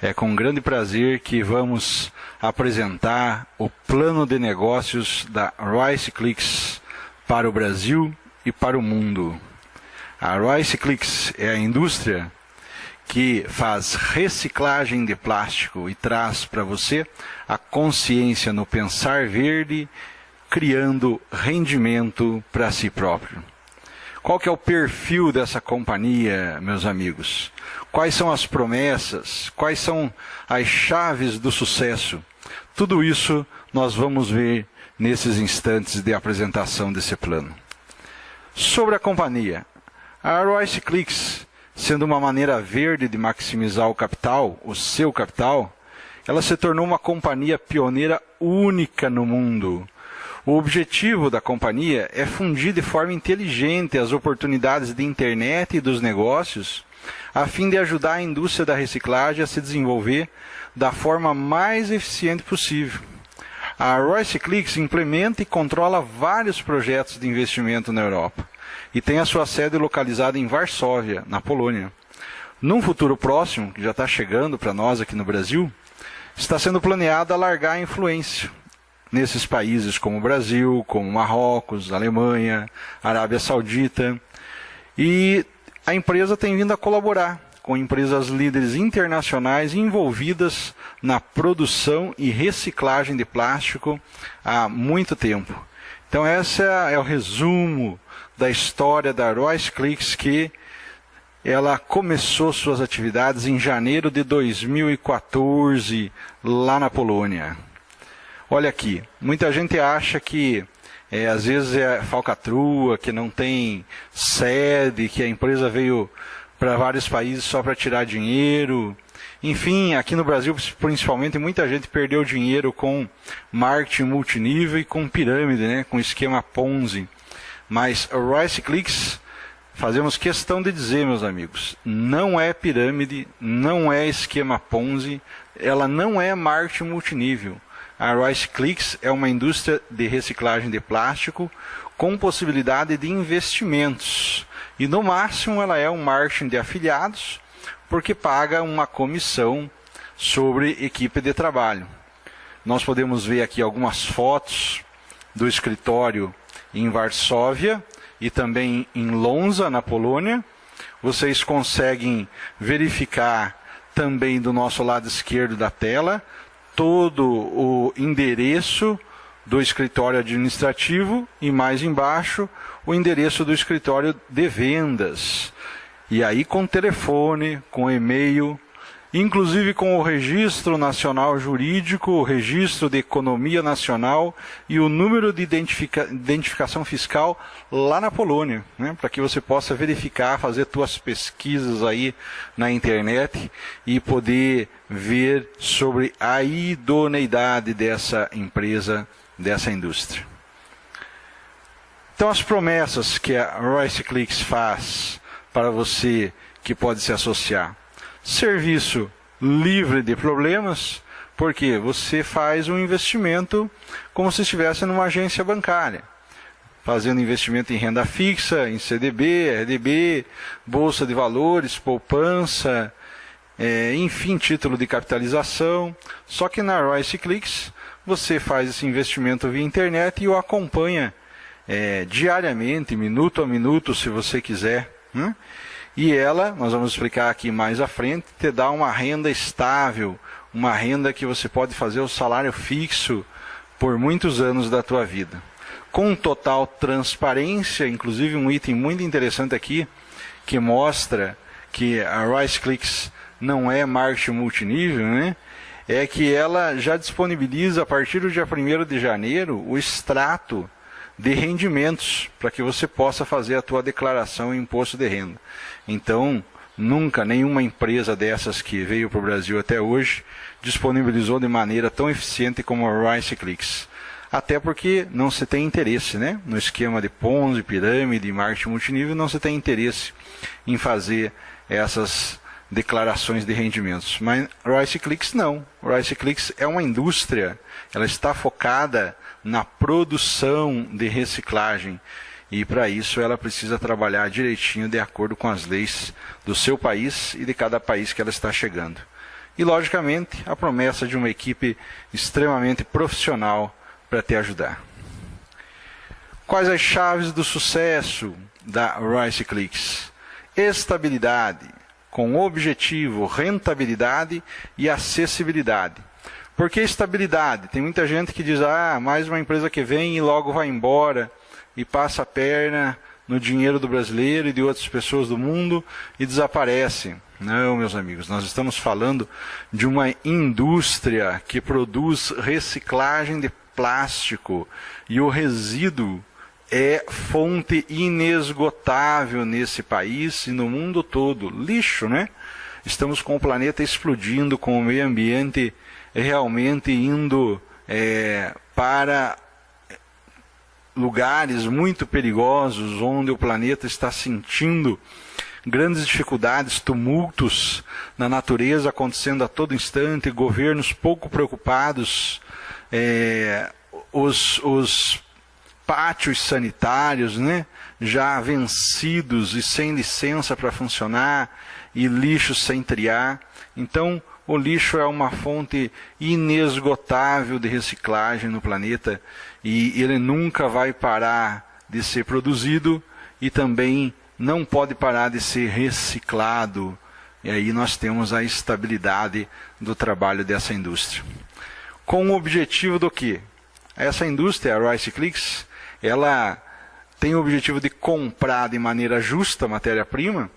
É com grande prazer que vamos apresentar o plano de negócios da RiceClix para o Brasil e para o mundo. A RiceClix é a indústria que faz reciclagem de plástico e traz para você a consciência no pensar verde, criando rendimento para si próprio. Qual que é o perfil dessa companhia, meus amigos? Quais são as promessas? Quais são as chaves do sucesso? Tudo isso nós vamos ver nesses instantes de apresentação desse plano. Sobre a companhia, a RiceClix, sendo uma maneira verde de maximizar o capital, o seu capital, ela se tornou uma companhia pioneira única no mundo. O objetivo da companhia é fundir de forma inteligente as oportunidades de internet e dos negócios, a fim de ajudar a indústria da reciclagem a se desenvolver da forma mais eficiente possível. A RiceClix implementa e controla vários projetos de investimento na Europa e tem a sua sede localizada em Varsóvia, na Polônia. Num futuro próximo, que já está chegando para nós aqui no Brasil, está sendo planeado alargar a influência nesses países como o Brasil, como Marrocos, Alemanha, Arábia Saudita. E a empresa tem vindo a colaborar com empresas líderes internacionais envolvidas na produção e reciclagem de plástico há muito tempo. Então esse é o resumo da história da RiceClix, que ela começou suas atividades em janeiro de 2014, lá na Polônia. Olha aqui, muita gente acha que às vezes é falcatrua, que não tem sede, que a empresa veio para vários países só para tirar dinheiro. Enfim, aqui no Brasil, principalmente, muita gente perdeu dinheiro com marketing multinível e com pirâmide, né, com esquema Ponzi. Mas a RiceClix, fazemos questão de dizer, meus amigos, não é pirâmide, não é esquema Ponzi, ela não é marketing multinível. A RiceClix é uma indústria de reciclagem de plástico com possibilidade de investimentos. E no máximo ela é um marketing de afiliados, porque paga uma comissão sobre equipe de trabalho. Nós podemos ver aqui algumas fotos do escritório em Varsóvia e também em Łomża, na Polônia. Vocês conseguem verificar também do nosso lado esquerdo da tela todo o endereço do escritório administrativo e mais embaixo o endereço do escritório de vendas. E aí com telefone, com e-mail, inclusive com o Registro Nacional Jurídico, o Registro de Economia Nacional e o número de identificação fiscal lá na Polônia, né? Para que você possa verificar, fazer suas pesquisas aí na internet e poder ver sobre a idoneidade dessa empresa, dessa indústria. Então as promessas que a RiceClix faz para você que pode se associar: serviço livre de problemas, porque você faz um investimento como se estivesse numa agência bancária, fazendo investimento em renda fixa, em CDB, RDB, bolsa de valores, poupança, enfim, título de capitalização. Só que na RiceClix você faz esse investimento via internet e o acompanha diariamente, minuto a minuto, se você quiser, né? E ela, nós vamos explicar aqui mais à frente, te dá uma renda estável, uma renda que você pode fazer o salário fixo por muitos anos da tua vida. Com total transparência, inclusive um item muito interessante aqui, que mostra que a RiceClix não é marketing multinível, né? É que ela já disponibiliza a partir do dia 1º de janeiro o extrato de rendimentos, para que você possa fazer a tua declaração em imposto de renda. Então, nunca nenhuma empresa dessas que veio para o Brasil até hoje disponibilizou de maneira tão eficiente como a RiceClix. Até porque não se tem interesse, né? No esquema de Ponzi, pirâmide, marketing multinível, não se tem interesse em fazer essas declarações de rendimentos. Mas RiceClix não. RiceClix é uma indústria, ela está focada na produção de reciclagem. E para isso ela precisa trabalhar direitinho de acordo com as leis do seu país e de cada país que ela está chegando. e, logicamente, a promessa de uma equipe extremamente profissional para te ajudar. Quais as chaves do sucesso da Rice Clicks? Estabilidade, com objetivo, rentabilidade e acessibilidade. Por que estabilidade? Tem muita gente que diz, mais uma empresa que vem e logo vai embora e passa a perna no dinheiro do brasileiro e de outras pessoas do mundo e desaparece. Não, meus amigos, nós estamos falando de uma indústria que produz reciclagem de plástico e o resíduo é fonte inesgotável nesse país e no mundo todo. Lixo, né? Estamos com o planeta explodindo, com o meio ambiente realmente indo para lugares muito perigosos, onde o planeta está sentindo grandes dificuldades, tumultos na natureza acontecendo a todo instante, governos pouco preocupados, os pátios sanitários, né, já vencidos e sem licença para funcionar, e lixo sem triar. Então, o lixo é uma fonte inesgotável de reciclagem no planeta e ele nunca vai parar de ser produzido e também não pode parar de ser reciclado. E aí nós temos a estabilidade do trabalho dessa indústria. Com o objetivo do quê? Essa indústria, a Rice Clicks, ela tem o objetivo de comprar de maneira justa a matéria-prima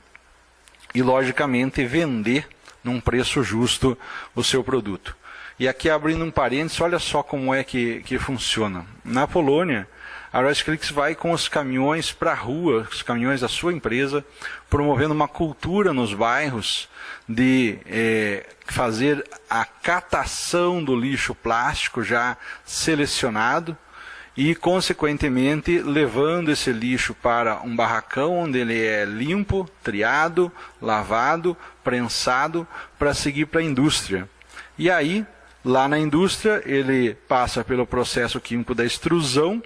e, logicamente, vender num preço justo o seu produto. E aqui, abrindo um parênteses, olha só como é que funciona. Na Polônia, a Rice Clicks vai com os caminhões para a rua, os caminhões da sua empresa, promovendo uma cultura nos bairros de fazer a catação do lixo plástico já selecionado e, consequentemente, levando esse lixo para um barracão onde ele é limpo, triado, lavado, prensado, para seguir para a indústria. E aí, lá na indústria, ele passa pelo processo químico da extrusão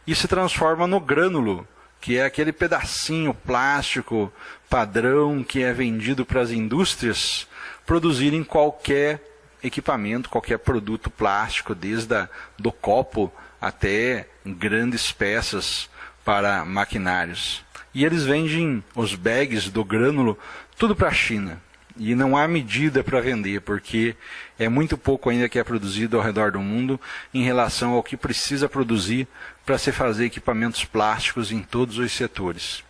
e se transforma no grânulo, que é aquele pedacinho plástico padrão que é vendido para as indústrias produzirem qualquer equipamento, qualquer produto plástico, desde do copo até grandes peças para maquinários. E eles vendem os bags do grânulo tudo para a China. E não há medida para vender, porque é muito pouco ainda que é produzido ao redor do mundo em relação ao que precisa produzir para se fazer equipamentos plásticos em todos os setores.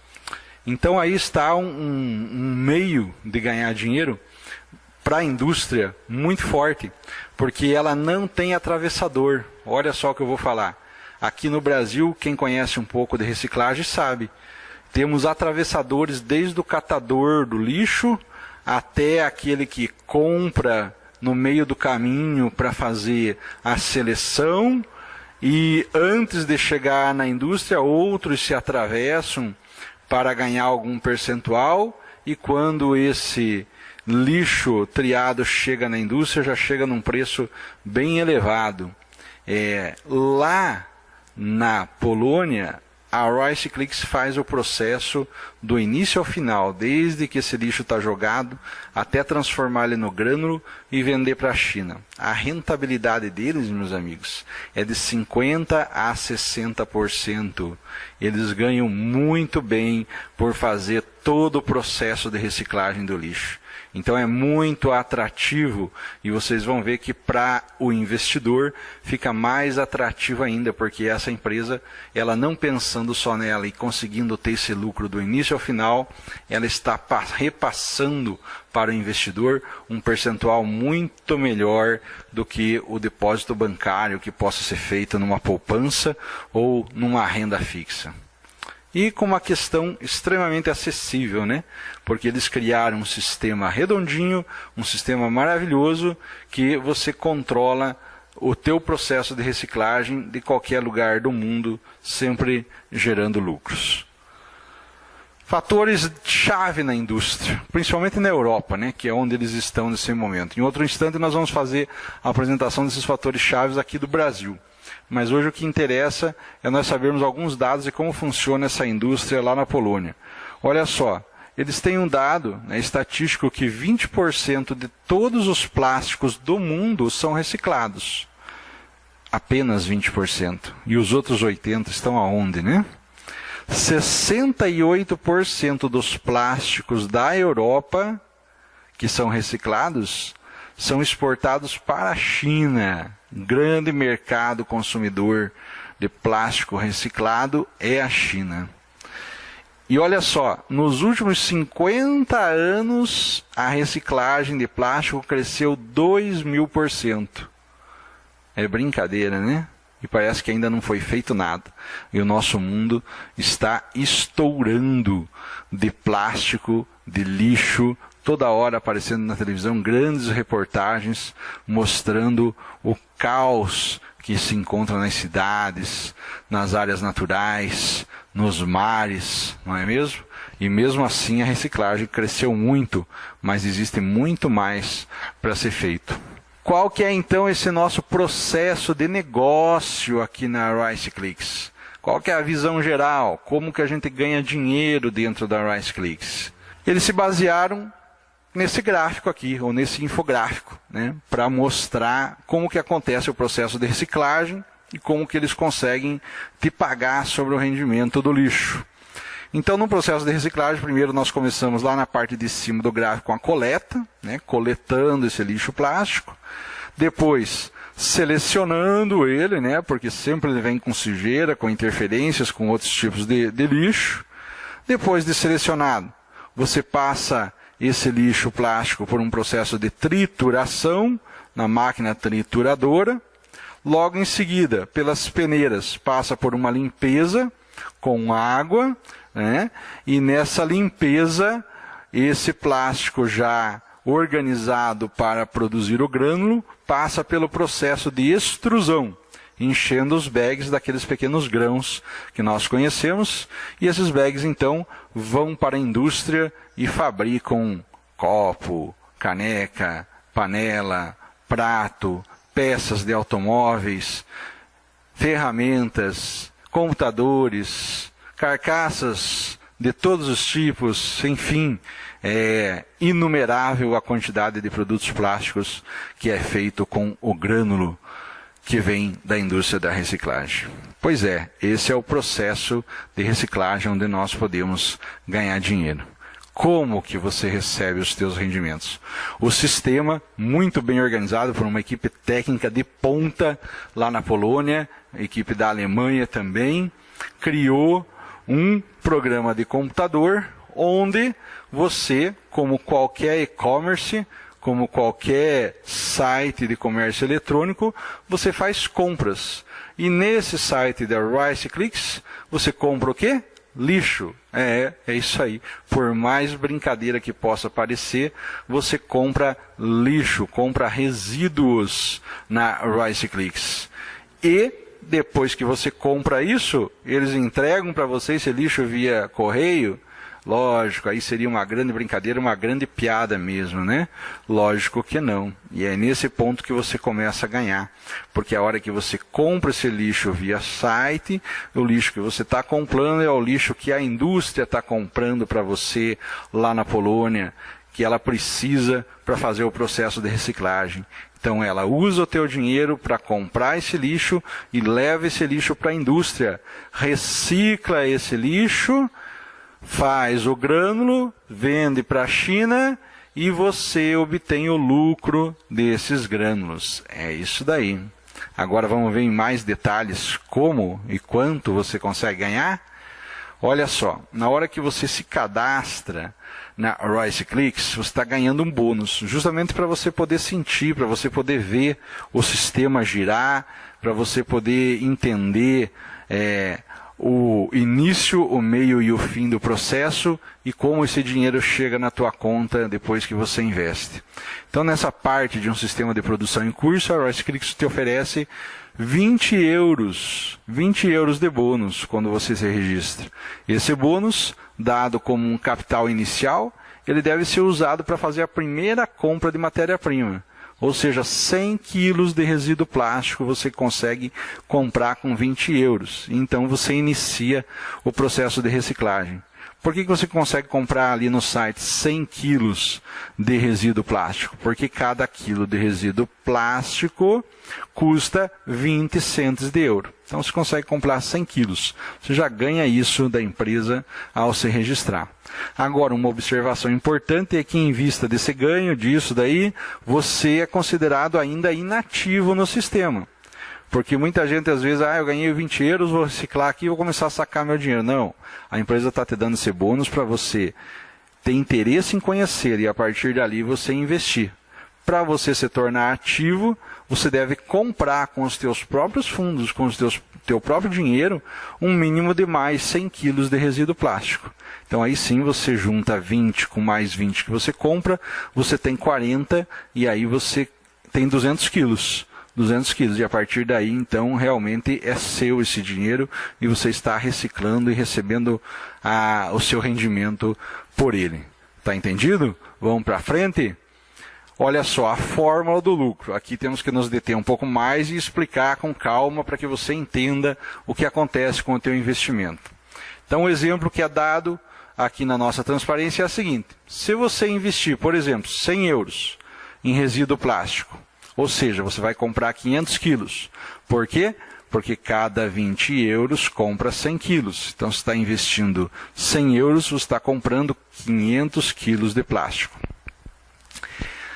Então aí está um meio de ganhar dinheiro para a indústria muito forte, porque ela não tem atravessador. Olha só o que eu vou falar. Aqui no Brasil, quem conhece um pouco de reciclagem sabe. Temos atravessadores desde o catador do lixo até aquele que compra no meio do caminho para fazer a seleção, e antes de chegar na indústria, outros se atravessam para ganhar algum percentual, e quando esse lixo triado chega na indústria, já chega num preço bem elevado. Lá na Polônia, a Rice Clicks faz o processo do início ao final, desde que esse lixo está jogado até transformar ele no grânulo e vender para a China. A rentabilidade deles, meus amigos, é de 50% a 60%. Eles ganham muito bem por fazer todo o processo de reciclagem do lixo. Então é muito atrativo, e vocês vão ver que para o investidor fica mais atrativo ainda, porque essa empresa, ela não pensando só nela e conseguindo ter esse lucro do início ao final, ela está repassando para o investidor um percentual muito melhor do que o depósito bancário que possa ser feito numa poupança ou numa renda fixa. E com uma questão extremamente acessível, né? Porque eles criaram um sistema redondinho, um sistema maravilhoso, que você controla o teu processo de reciclagem de qualquer lugar do mundo, sempre gerando lucros. Fatores-chave na indústria, principalmente na Europa, né? Que é onde eles estão nesse momento. Em outro instante nós vamos fazer a apresentação desses fatores-chave aqui do Brasil. Mas hoje o que interessa é nós sabermos alguns dados de como funciona essa indústria lá na Polônia. Olha só, eles têm um dado, né, estatístico que 20% de todos os plásticos do mundo são reciclados. Apenas 20%. E os outros 80% estão aonde, né? 68% dos plásticos da Europa que são reciclados são exportados para a China. Grande mercado consumidor de plástico reciclado é a China. E olha só, nos últimos 50 anos, a reciclagem de plástico cresceu 2.000%. É brincadeira, né? E parece que ainda não foi feito nada. E o nosso mundo está estourando de plástico, de lixo, toda hora aparecendo na televisão grandes reportagens mostrando o caos que se encontra nas cidades, nas áreas naturais, nos mares, não é mesmo? E mesmo assim a reciclagem cresceu muito, mas existe muito mais para ser feito. Qual que é então esse nosso processo de negócio aqui na RiceClicks? Qual que é a visão geral? Como que a gente ganha dinheiro dentro da RiceClicks? Eles se basearam nesse gráfico aqui, ou nesse infográfico, né, para mostrar como que acontece o processo de reciclagem e como que eles conseguem te pagar sobre o rendimento do lixo. Então, no processo de reciclagem, primeiro nós começamos lá na parte de cima do gráfico com a coleta, né, coletando esse lixo plástico. Depois, selecionando ele, né, porque sempre ele vem com sujeira, com interferências, com outros tipos de lixo. Depois de selecionado, você passa esse lixo plástico por um processo de trituração na máquina trituradora. Logo em seguida, pelas peneiras, passa por uma limpeza com água, né? E nessa limpeza, esse plástico já organizado para produzir o grânulo, passa pelo processo de extrusão, enchendo os bags daqueles pequenos grãos que nós conhecemos, e esses bags então vão para a indústria e fabricam copo, caneca, panela, prato, peças de automóveis, ferramentas, computadores, carcaças de todos os tipos, enfim, é inumerável a quantidade de produtos plásticos que é feito com o grânulo que vem da indústria da reciclagem. Pois é, esse é o processo de reciclagem onde nós podemos ganhar dinheiro. Como que você recebe os seus rendimentos? O sistema, muito bem organizado por uma equipe técnica de ponta lá na Polônia, equipe da Alemanha também, criou um programa de computador onde você, como qualquer e-commerce, como qualquer site de comércio eletrônico, você faz compras. E nesse site da RiceClicks, você compra o quê? Lixo. É isso aí. Por mais brincadeira que possa parecer, você compra lixo, compra resíduos na RiceClicks. E depois que você compra isso, eles entregam para você esse lixo via correio. Lógico, aí seria uma grande brincadeira, uma grande piada mesmo, né? Lógico que não. E é nesse ponto que você começa a ganhar. Porque a hora que você compra esse lixo via site, o lixo que você está comprando é o lixo que a indústria está comprando para você lá na Polônia, que ela precisa para fazer o processo de reciclagem. Então ela usa o teu dinheiro para comprar esse lixo e leva esse lixo para a indústria. Recicla esse lixo, faz o grânulo, vende para a China e você obtém o lucro desses grânulos. É isso daí. Agora vamos ver em mais detalhes como e quanto você consegue ganhar. Olha só, na hora que você se cadastra na RiceClicks, você está ganhando um bônus, justamente para você poder sentir, para você poder ver o sistema girar, para você poder entender o início, o meio e o fim do processo e como esse dinheiro chega na tua conta depois que você investe. Então, nessa parte de um sistema de produção em curso, a RiceClicks te oferece 20 euros de bônus quando você se registra. Esse bônus, dado como um capital inicial, ele deve ser usado para fazer a primeira compra de matéria-prima. Ou seja, 100 quilos de resíduo plástico você consegue comprar com 20 euros. Então você inicia o processo de reciclagem. Por que você consegue comprar ali no site 100 quilos de resíduo plástico? Porque cada quilo de resíduo plástico custa 20 centos de euro. Então você consegue comprar 100 quilos. Você já ganha isso da empresa ao se registrar. Agora, uma observação importante é que em vista desse ganho, disso daí, você é considerado ainda inativo no sistema. Porque muita gente às vezes, eu ganhei 20 euros, vou reciclar aqui e vou começar a sacar meu dinheiro. Não, a empresa está te dando esse bônus para você ter interesse em conhecer e a partir dali você investir. Para você se tornar ativo, você deve comprar com os teus próprios fundos, com o teu próprio dinheiro, um mínimo de mais 100 quilos de resíduo plástico. Então aí sim você junta 20 com mais 20 que você compra, você tem 40 e aí você tem 200 quilos. 200 quilos, e a partir daí, então, realmente é seu esse dinheiro e você está reciclando e recebendo o seu rendimento por ele. Está entendido? Vamos para frente? Olha só, a fórmula do lucro. Aqui temos que nos deter um pouco mais e explicar com calma para que você entenda o que acontece com o teu investimento. Então, o exemplo que é dado aqui na nossa transparência é o seguinte. Se você investir, por exemplo, 100 euros em resíduo plástico, ou seja, você vai comprar 500 quilos. Por quê? Porque cada 20 euros compra 100 quilos. Então, você está investindo 100 euros, você está comprando 500 quilos de plástico.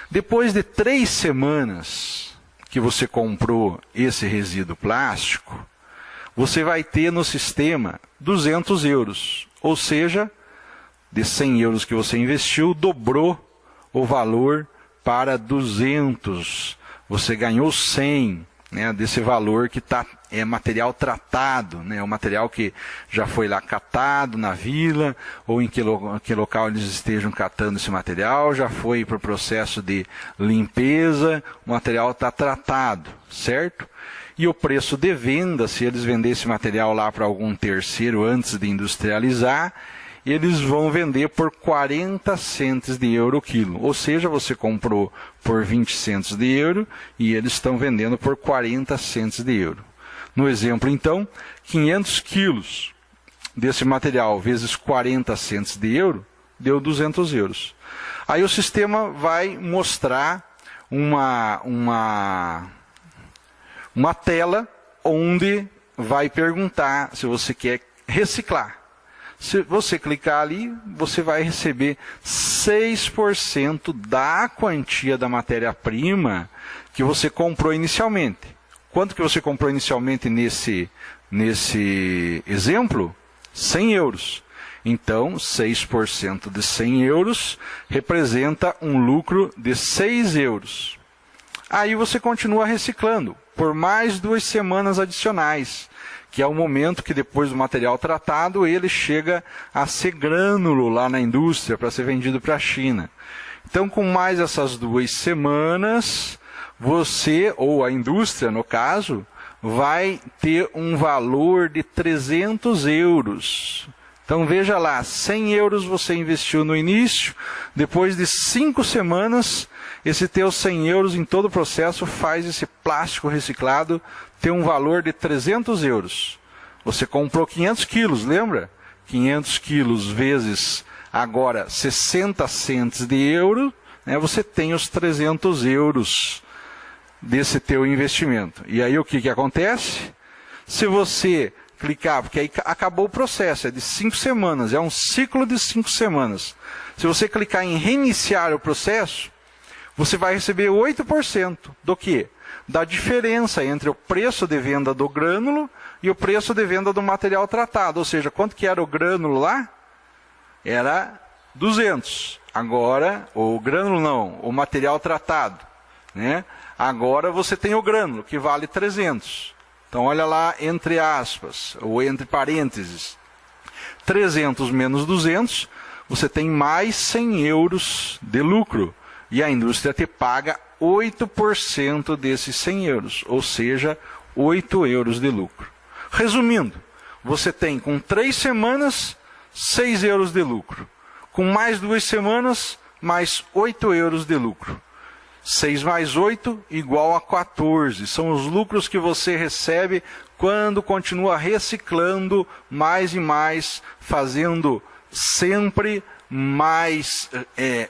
Depois de 3 semanas que você comprou esse resíduo plástico, você vai ter no sistema 200 euros. Ou seja, de 100 euros que você investiu, dobrou o valor para 200. Você ganhou 100, né, desse valor que é material tratado, né, o material que já foi lá catado na vila, ou em que local eles estejam catando esse material, já foi para o processo de limpeza, o material está tratado, certo? E o preço de venda, se eles venderem esse material lá para algum terceiro antes de industrializar, eles vão vender por 40 centos de euro o quilo. Ou seja, você comprou por 20 centos de euro e eles estão vendendo por 40 centos de euro. No exemplo, então, 500 quilos desse material vezes 40 centos de euro deu 200 euros. Aí o sistema vai mostrar uma tela onde vai perguntar se você quer reciclar. Se você clicar ali, você vai receber 6% da quantia da matéria-prima que você comprou inicialmente. Quanto que você comprou inicialmente nesse exemplo? 100 euros. Então, 6% de 100 euros representa um lucro de 6 euros. Aí você continua reciclando por mais 2 semanas adicionais, que é o momento que depois do material tratado, ele chega a ser grânulo lá na indústria para ser vendido para a China. Então, com mais essas 2 semanas, você, ou a indústria no caso, vai ter um valor de 300 euros. Então veja lá, 100 euros você investiu no início, depois de 5 semanas, esse teu 100 euros em todo o processo faz esse plástico reciclado ter um valor de 300 euros. Você comprou 500 quilos, lembra? 500 quilos vezes agora 60 centos de euro, né, você tem os 300 euros desse teu investimento. E aí o que acontece? Se você clicar, porque aí acabou o processo, é de 5 semanas, é um ciclo de 5 semanas. Se você clicar em reiniciar o processo, você vai receber 8% do quê? Da diferença entre o preço de venda do grânulo e o preço de venda do material tratado. Ou seja, quanto que era o grânulo lá? Era 200. Agora, o grânulo não, o material tratado, né? Agora você tem o grânulo, que vale 300. Então, olha lá, entre aspas, ou entre parênteses, 300 menos 200, você tem mais 100 euros de lucro. E a indústria te paga 8% desses 100 euros, ou seja, 8 euros de lucro. Resumindo, você tem com 3 semanas, 6 euros de lucro. Com mais 2 semanas, mais 8 euros de lucro. 6 mais 8 igual a 14. São os lucros que você recebe quando continua reciclando mais e mais, fazendo sempre mais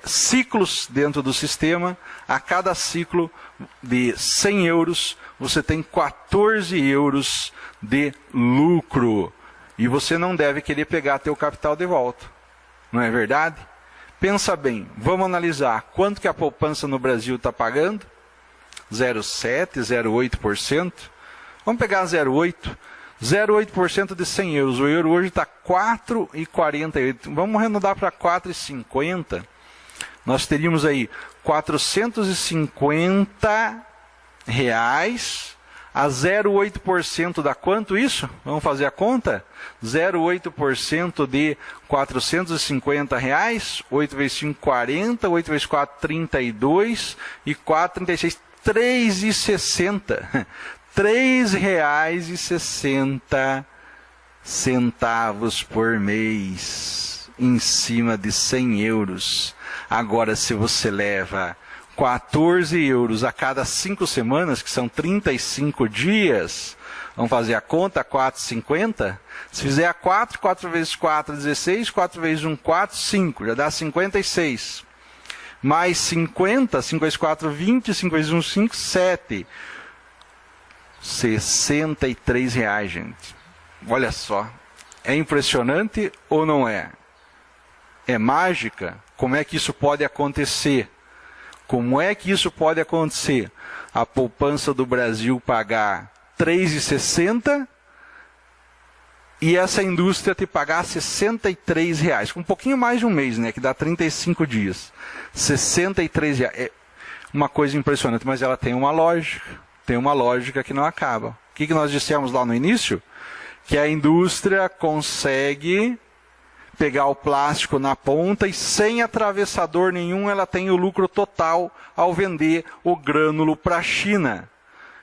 ciclos dentro do sistema. A cada ciclo de 100 euros, você tem 14 euros de lucro. E você não deve querer pegar teu capital de volta. Não é verdade? Pensa bem, vamos analisar quanto que a poupança no Brasil está pagando? 0,7%, 0,8%. Vamos pegar 0,8%. 0,8% de 100 euros. O euro hoje está 4,48. Vamos arredondar para 4,50. Nós teríamos aí 450 reais a 0,8% dá quanto isso? Vamos fazer a conta? 0,8% de 450 reais. 8 vezes 5, 40. 8 vezes 4, 32. E 4, 36. 3,60. R$ 3,60 por mês em cima de 100 euros. Agora, se você leva 14 euros a cada 5 semanas, que são 35 dias, vamos fazer a conta, 4,50? Se fizer a 4, 4 vezes 4, 16, 4 vezes 1, 4, 5, já dá 56. Mais 50, 5 vezes 4, 20, 5 vezes 1, 5, 7. R$ reais, gente. Olha só. É impressionante ou não é? É mágica? Como é que isso pode acontecer? Como é que isso pode acontecer? A poupança do Brasil pagar R$ 3,60 e essa indústria te pagar R$ 63 reais. Um pouquinho mais de um mês, né? Que dá 35 dias. R$ 63 reais. É uma coisa impressionante, mas ela tem uma lógica. Tem uma lógica que não acaba. O que nós dissemos lá no início? Que a indústria consegue pegar o plástico na ponta e sem atravessador nenhum ela tem o lucro total ao vender o grânulo para a China.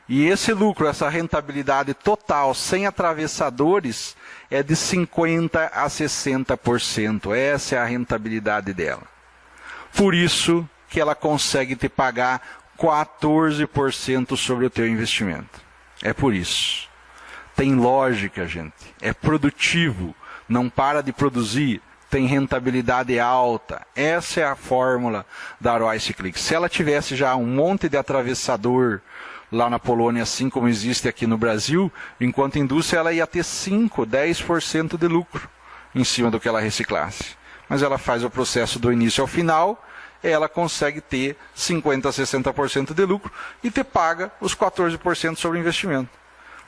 E esse lucro, essa rentabilidade total sem atravessadores é de 50% a 60%. Essa é a rentabilidade dela. Por isso que ela consegue te pagar 14% sobre o teu investimento. É por isso. Tem lógica, gente. É produtivo. Não para de produzir. Tem rentabilidade alta. Essa é a fórmula da Royce Click. Se ela tivesse já um monte de atravessador lá na Polônia, assim como existe aqui no Brasil, enquanto indústria ela ia ter 5%, 10% de lucro em cima do que ela reciclasse. Mas ela faz o processo do início ao final, ela consegue ter 50% a 60% de lucro e te paga os 14% sobre o investimento.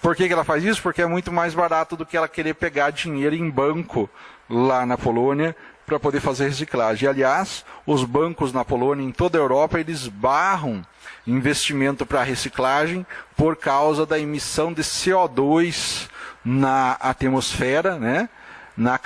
Por que ela faz isso? Porque é muito mais barato do que ela querer pegar dinheiro em banco lá na Polônia para poder fazer reciclagem. Aliás, os bancos na Polônia, em toda a Europa, eles barram investimento para reciclagem por causa da emissão de CO2 na atmosfera, né? Na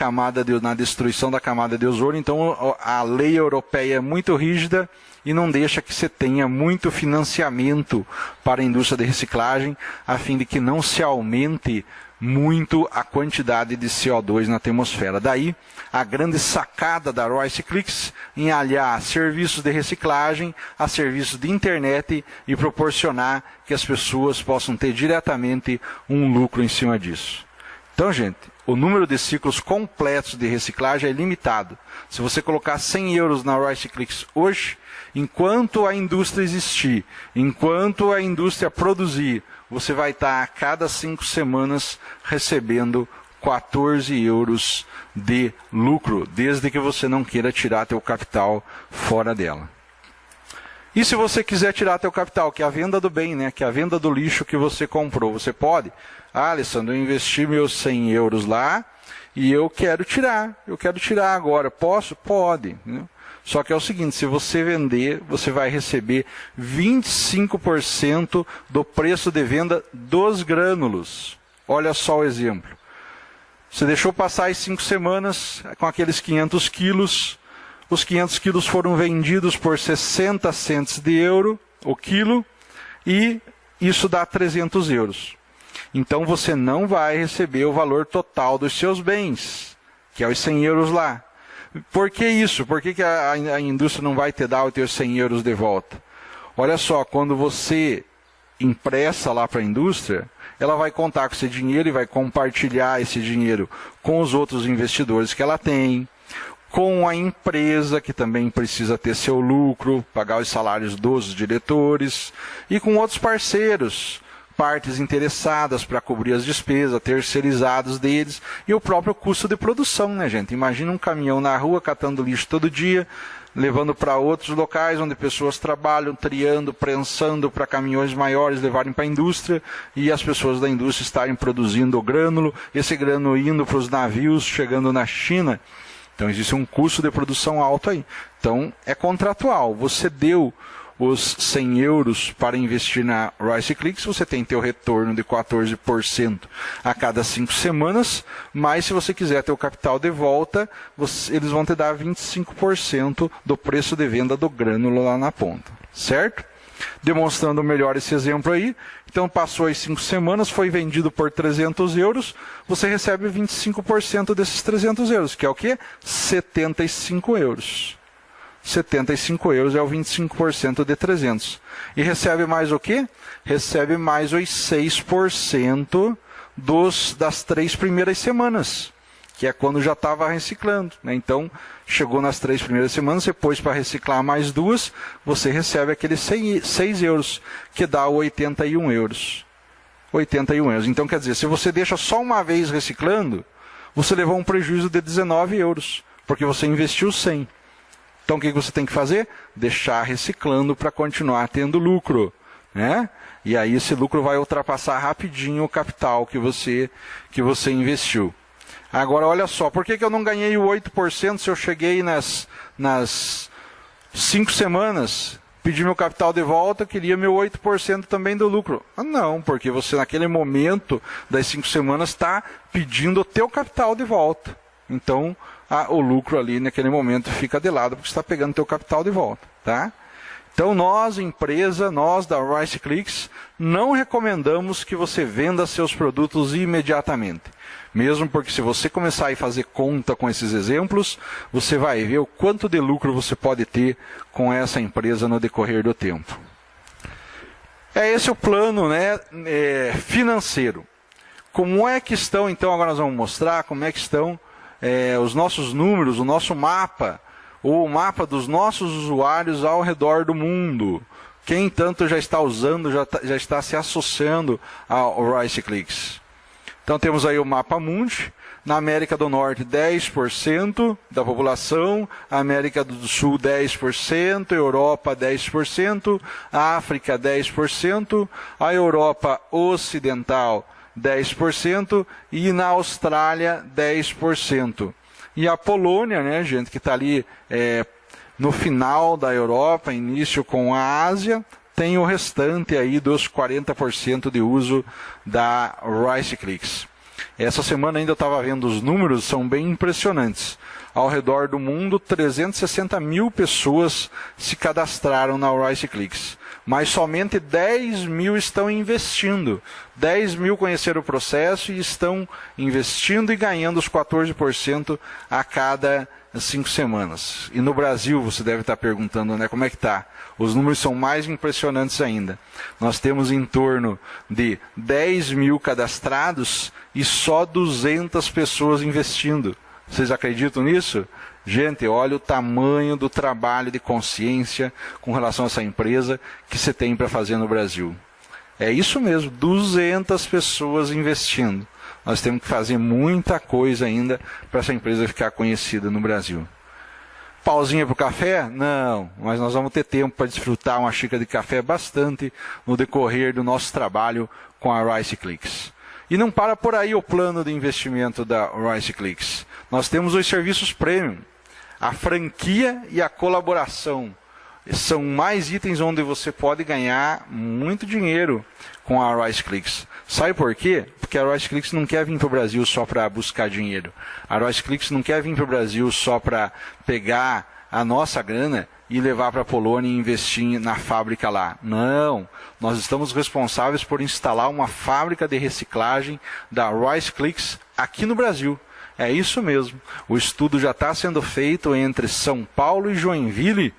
destruição da camada de ozônio. Então a lei europeia é muito rígida e não deixa que você tenha muito financiamento para a indústria de reciclagem, a fim de que não se aumente muito a quantidade de CO2 na atmosfera. Daí a grande sacada da Royce Clicks em aliar serviços de reciclagem a serviços de internet e proporcionar que as pessoas possam ter diretamente um lucro em cima disso. Então, gente, o número de ciclos completos de reciclagem é limitado. Se você colocar 100 euros na Royce Clicks hoje, enquanto a indústria existir, enquanto a indústria produzir, você vai estar a cada 5 semanas recebendo 14 euros de lucro, desde que você não queira tirar teu capital fora dela. E se você quiser tirar teu capital, que é a venda do bem, né? Que é a venda do lixo que você comprou, você pode? Ah, Alessandro, eu investi meus 100 euros lá e eu quero tirar agora. Posso? Pode. Né? Só que é o seguinte, se você vender, você vai receber 25% do preço de venda dos grânulos. Olha só o exemplo. Você deixou passar as 5 semanas com aqueles 500 quilos. Os 500 quilos foram vendidos por 60 cents de euro o quilo e isso dá 300 euros. Então você não vai receber o valor total dos seus bens, que é os 100 euros lá. Por que isso? Por que a indústria não vai te dar os teus 100 euros de volta? Olha só, quando você empresta lá para a indústria, ela vai contar com esse dinheiro e vai compartilhar esse dinheiro com os outros investidores que ela tem. com a empresa, que também precisa ter seu lucro, pagar os salários dos diretores, e com outros parceiros, partes interessadas para cobrir as despesas, terceirizados deles, e o próprio custo de produção, né, gente? Imagina um caminhão na rua catando lixo todo dia, levando para outros locais onde pessoas trabalham, triando, prensando para caminhões maiores, levarem para a indústria, e as pessoas da indústria estarem produzindo o grânulo, esse grânulo indo para os navios, chegando na China. Então existe um custo de produção alto aí. Então é contratual. Você deu os 100 euros para investir na Rice Clicks, você tem teu retorno de 14% a cada 5 semanas, mas se você quiser ter o capital de volta, eles vão te dar 25% do preço de venda do grânulo lá na ponta, certo? Demonstrando melhor esse exemplo aí, então passou as 5 semanas, foi vendido por 300 euros, você recebe 25% desses 300 euros, que é o quê? 75 euros. 75 euros é o 25% de 300. E recebe mais o quê? Recebe mais os 6% das 3 primeiras semanas, que é quando já estava reciclando, né? Então, chegou nas 3 primeiras semanas, depois para reciclar mais 2, você recebe aqueles 6 euros, que dá 81 euros. 81 euros. Então, quer dizer, se você deixa só uma vez reciclando, você levou um prejuízo de 19 euros, porque você investiu 100. Então, o que você tem que fazer? Deixar reciclando para continuar tendo lucro, né? E aí esse lucro vai ultrapassar rapidinho o capital que você investiu. Agora, olha só, por que eu não ganhei o 8% se eu cheguei nas 5 semanas, pedi meu capital de volta, queria meu 8% também do lucro? Ah, não, porque você naquele momento das 5 semanas está pedindo o teu capital de volta. Então, o lucro ali naquele momento fica de lado, porque você está pegando o teu capital de volta, tá? Então, nós, empresa, nós da Rice Clicks, não recomendamos que você venda seus produtos imediatamente. Mesmo porque se você começar a fazer conta com esses exemplos, você vai ver o quanto de lucro você pode ter com essa empresa no decorrer do tempo. É esse o plano, né, financeiro. Como é que estão, então, agora nós vamos mostrar como é que estão os nossos números, o nosso mapa, ou o mapa dos nossos usuários ao redor do mundo. Quem tanto já está usando, já está se associando ao Rice Clicks. Então temos aí o mapa mundi. Na América do Norte 10% da população, América do Sul 10%, Europa 10%, África 10%, a Europa Ocidental 10% e na Austrália 10%. E a Polônia, né, gente, que está ali no final da Europa, início com a Ásia, tem o restante aí dos 40% de uso da Rice Clicks. Essa semana ainda eu estava vendo os números, são bem impressionantes. Ao redor do mundo, 360 mil pessoas se cadastraram na Rice Clicks. Mas somente 10 mil estão investindo. 10 mil conheceram o processo e estão investindo e ganhando os 14% a cada 5 semanas. E no Brasil, você deve estar perguntando, né, como é que está? Os números são mais impressionantes ainda. Nós temos em torno de 10 mil cadastrados e só 200 pessoas investindo. Vocês acreditam nisso? Gente, olha o tamanho do trabalho de consciência com relação a essa empresa que você tem para fazer no Brasil. É isso mesmo, 200 pessoas investindo. Nós temos que fazer muita coisa ainda para essa empresa ficar conhecida no Brasil. Pausinha para o café? Não, mas nós vamos ter tempo para desfrutar uma xícara de café bastante no decorrer do nosso trabalho com a Rice Clicks. E não para por aí o plano de investimento da Rice Clicks. Nós temos os serviços premium, a franquia e a colaboração. São mais itens onde você pode ganhar muito dinheiro com a Rice Clicks. Sabe por quê? Porque a Rice Clicks não quer vir para o Brasil só para buscar dinheiro. A Rice Clicks não quer vir para o Brasil só para pegar a nossa grana e levar para a Polônia e investir na fábrica lá. Não, nós estamos responsáveis por instalar uma fábrica de reciclagem da Rice Clicks aqui no Brasil. É isso mesmo. O estudo já está sendo feito entre São Paulo e Joinville,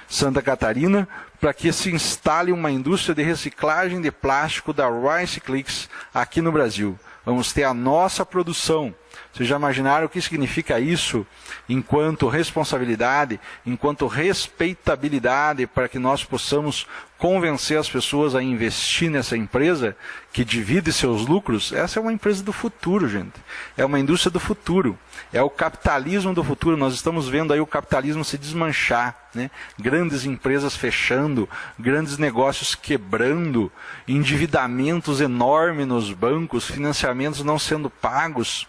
Santa Catarina, para que se instale uma indústria de reciclagem de plástico da Rice Clicks aqui no Brasil. Vamos ter a nossa produção Vocês já imaginaram o que significa isso enquanto responsabilidade, enquanto respeitabilidade para que nós possamos convencer as pessoas a investir nessa empresa que divide seus lucros? Essa é uma empresa do futuro, gente. É uma indústria do futuro. É o capitalismo do futuro. Nós estamos vendo aí o capitalismo se desmanchar, né? Grandes empresas fechando, grandes negócios quebrando, endividamentos enormes nos bancos, financiamentos não sendo pagos.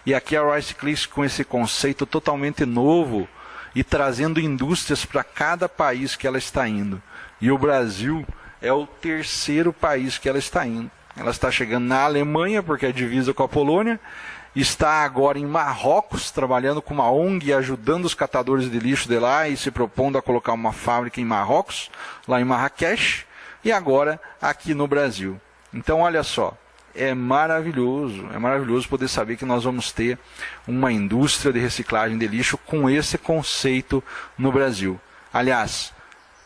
E aqui a Rice Clicks com esse conceito totalmente novo e trazendo indústrias para cada país que ela está indo. E o Brasil é o terceiro país que ela está indo. Ela está chegando na Alemanha, porque é divisa com a Polônia, está agora em Marrocos, trabalhando com uma ONG, ajudando os catadores de lixo de lá e se propondo a colocar uma fábrica em Marrocos, lá em Marrakech, e agora aqui no Brasil. Então, olha só, é maravilhoso poder saber que nós vamos ter uma indústria de reciclagem de lixo com esse conceito no Brasil. Aliás,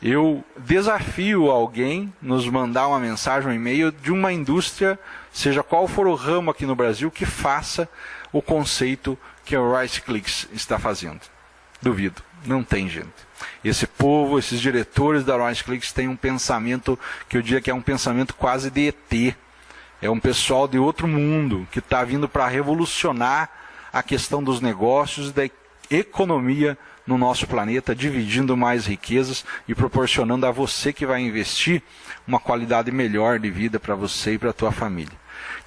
eu desafio alguém nos mandar uma mensagem, um e-mail de uma indústria, seja qual for o ramo aqui no Brasil, que faça o conceito que a Rice Clicks está fazendo. Duvido, não tem, gente. Esse povo, esses diretores da Rice Clicks têm um pensamento que eu diria que é um pensamento quase de ET. É um pessoal de outro mundo que está vindo para revolucionar a questão dos negócios e da economia no nosso planeta, dividindo mais riquezas e proporcionando a você que vai investir uma qualidade melhor de vida para você e para a tua família.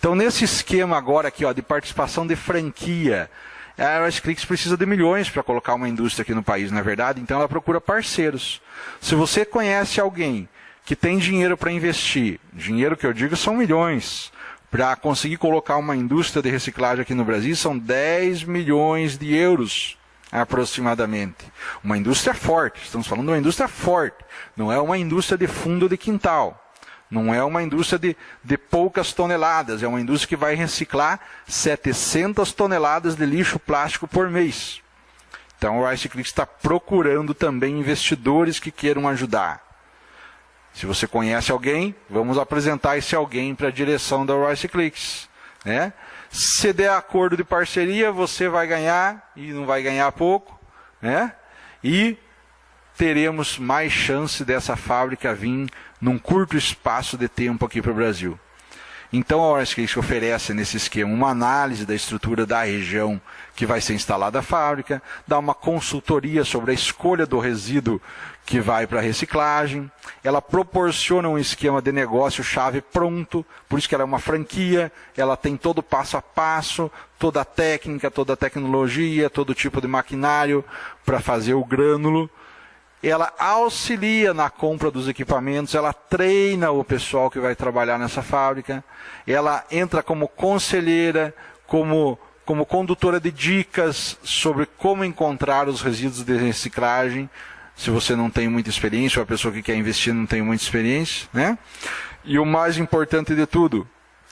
Então, nesse esquema agora aqui, ó, de participação de franquia, a Rice Clicks precisa de milhões para colocar uma indústria aqui no país, não é verdade? Então ela procura parceiros. Se você conhece alguém que tem dinheiro para investir, dinheiro que eu digo são milhões, para conseguir colocar uma indústria de reciclagem aqui no Brasil, são 10 milhões de euros. Aproximadamente. Uma indústria forte, estamos falando de uma indústria forte, não é uma indústria de fundo de quintal, não é uma indústria de poucas toneladas, é uma indústria que vai reciclar 700 toneladas de lixo plástico por mês. Então a Rice Clicks está procurando também investidores que queiram ajudar. Se você conhece alguém, vamos apresentar esse alguém para a direção da Rice Clicks, né? Se der acordo de parceria, você vai ganhar, e não vai ganhar pouco, né? E teremos mais chance dessa fábrica vir num curto espaço de tempo aqui para o Brasil. Então a Rice Clicks oferece nesse esquema uma análise da estrutura da região que vai ser instalada a fábrica, dá uma consultoria sobre a escolha do resíduo que vai para a reciclagem, ela proporciona um esquema de negócio chave pronto, por isso que ela é uma franquia, ela tem todo o passo a passo, toda a técnica, toda a tecnologia, todo tipo de maquinário para fazer o grânulo. Ela auxilia na compra dos equipamentos, ela treina o pessoal que vai trabalhar nessa fábrica, ela entra como conselheira, como condutora de dicas sobre como encontrar os resíduos de reciclagem, se você não tem muita experiência, ou a pessoa que quer investir não tem muita experiência, né? E o mais importante de tudo,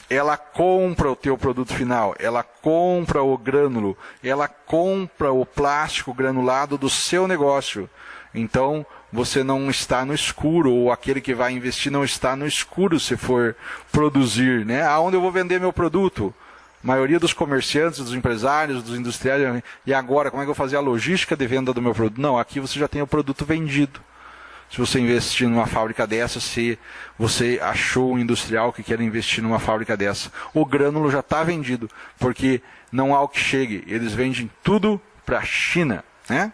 ela compra o teu produto final, ela compra o grânulo, ela compra o plástico granulado do seu negócio. Então, você não está no escuro, ou aquele que vai investir não está no escuro se for produzir, né? Aonde eu vou vender meu produto? A maioria dos comerciantes, dos empresários, dos industriais, e agora, como é que eu vou fazer a logística de venda do meu produto? Não, aqui você já tem o produto vendido. Se você investir numa fábrica dessa, se você achou um industrial que quer investir numa fábrica dessa, o grânulo já está vendido, porque não há o que chegue, eles vendem tudo para a China, né?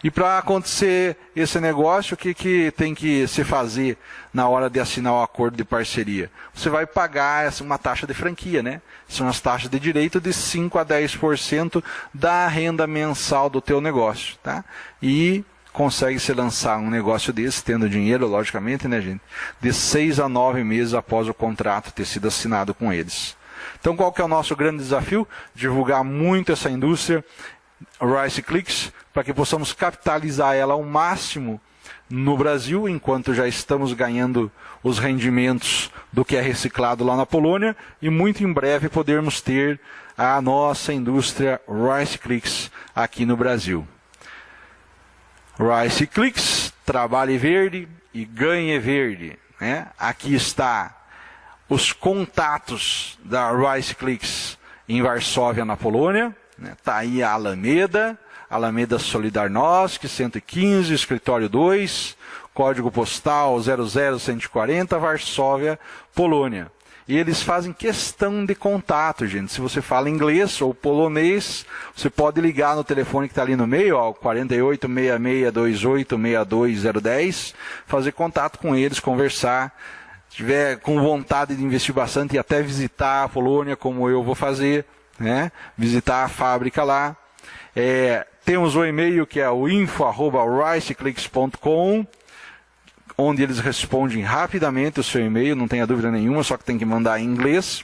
E para acontecer esse negócio, o que tem que se fazer na hora de assinar o acordo de parceria? Você vai pagar uma taxa de franquia, né? São as taxas de direito de 5 a 10% da renda mensal do teu negócio, tá? E consegue se lançar um negócio desse, tendo dinheiro, logicamente, né, gente? De 6 a 9 meses após o contrato ter sido assinado com eles. Então, qual que é o nosso grande desafio? Divulgar muito essa indústria, Rice Clicks, para que possamos capitalizar ela ao máximo no Brasil, enquanto já estamos ganhando os rendimentos do que é reciclado lá na Polônia, e muito em breve podermos ter a nossa indústria Rice Clicks aqui no Brasil. Rice Clicks, trabalhe verde e ganhe verde, né? Aqui está os contatos da Rice Clicks. em Varsóvia, na Polônia. Está aí a Alameda Solidarnosc, 115, escritório 2, código postal 00140, Varsóvia, Polônia. E eles fazem questão de contato, gente. Se você fala inglês ou polonês, você pode ligar no telefone que está ali no meio, ó, 486628620010, fazer contato com eles, conversar. Se tiver com vontade de investir bastante e até visitar a Polônia, como eu vou fazer, né? Visitar a fábrica lá. Temos o e-mail que é o info@riceclicks.com, onde eles respondem rapidamente o seu e-mail, não tenha dúvida nenhuma, só que tem que mandar em inglês.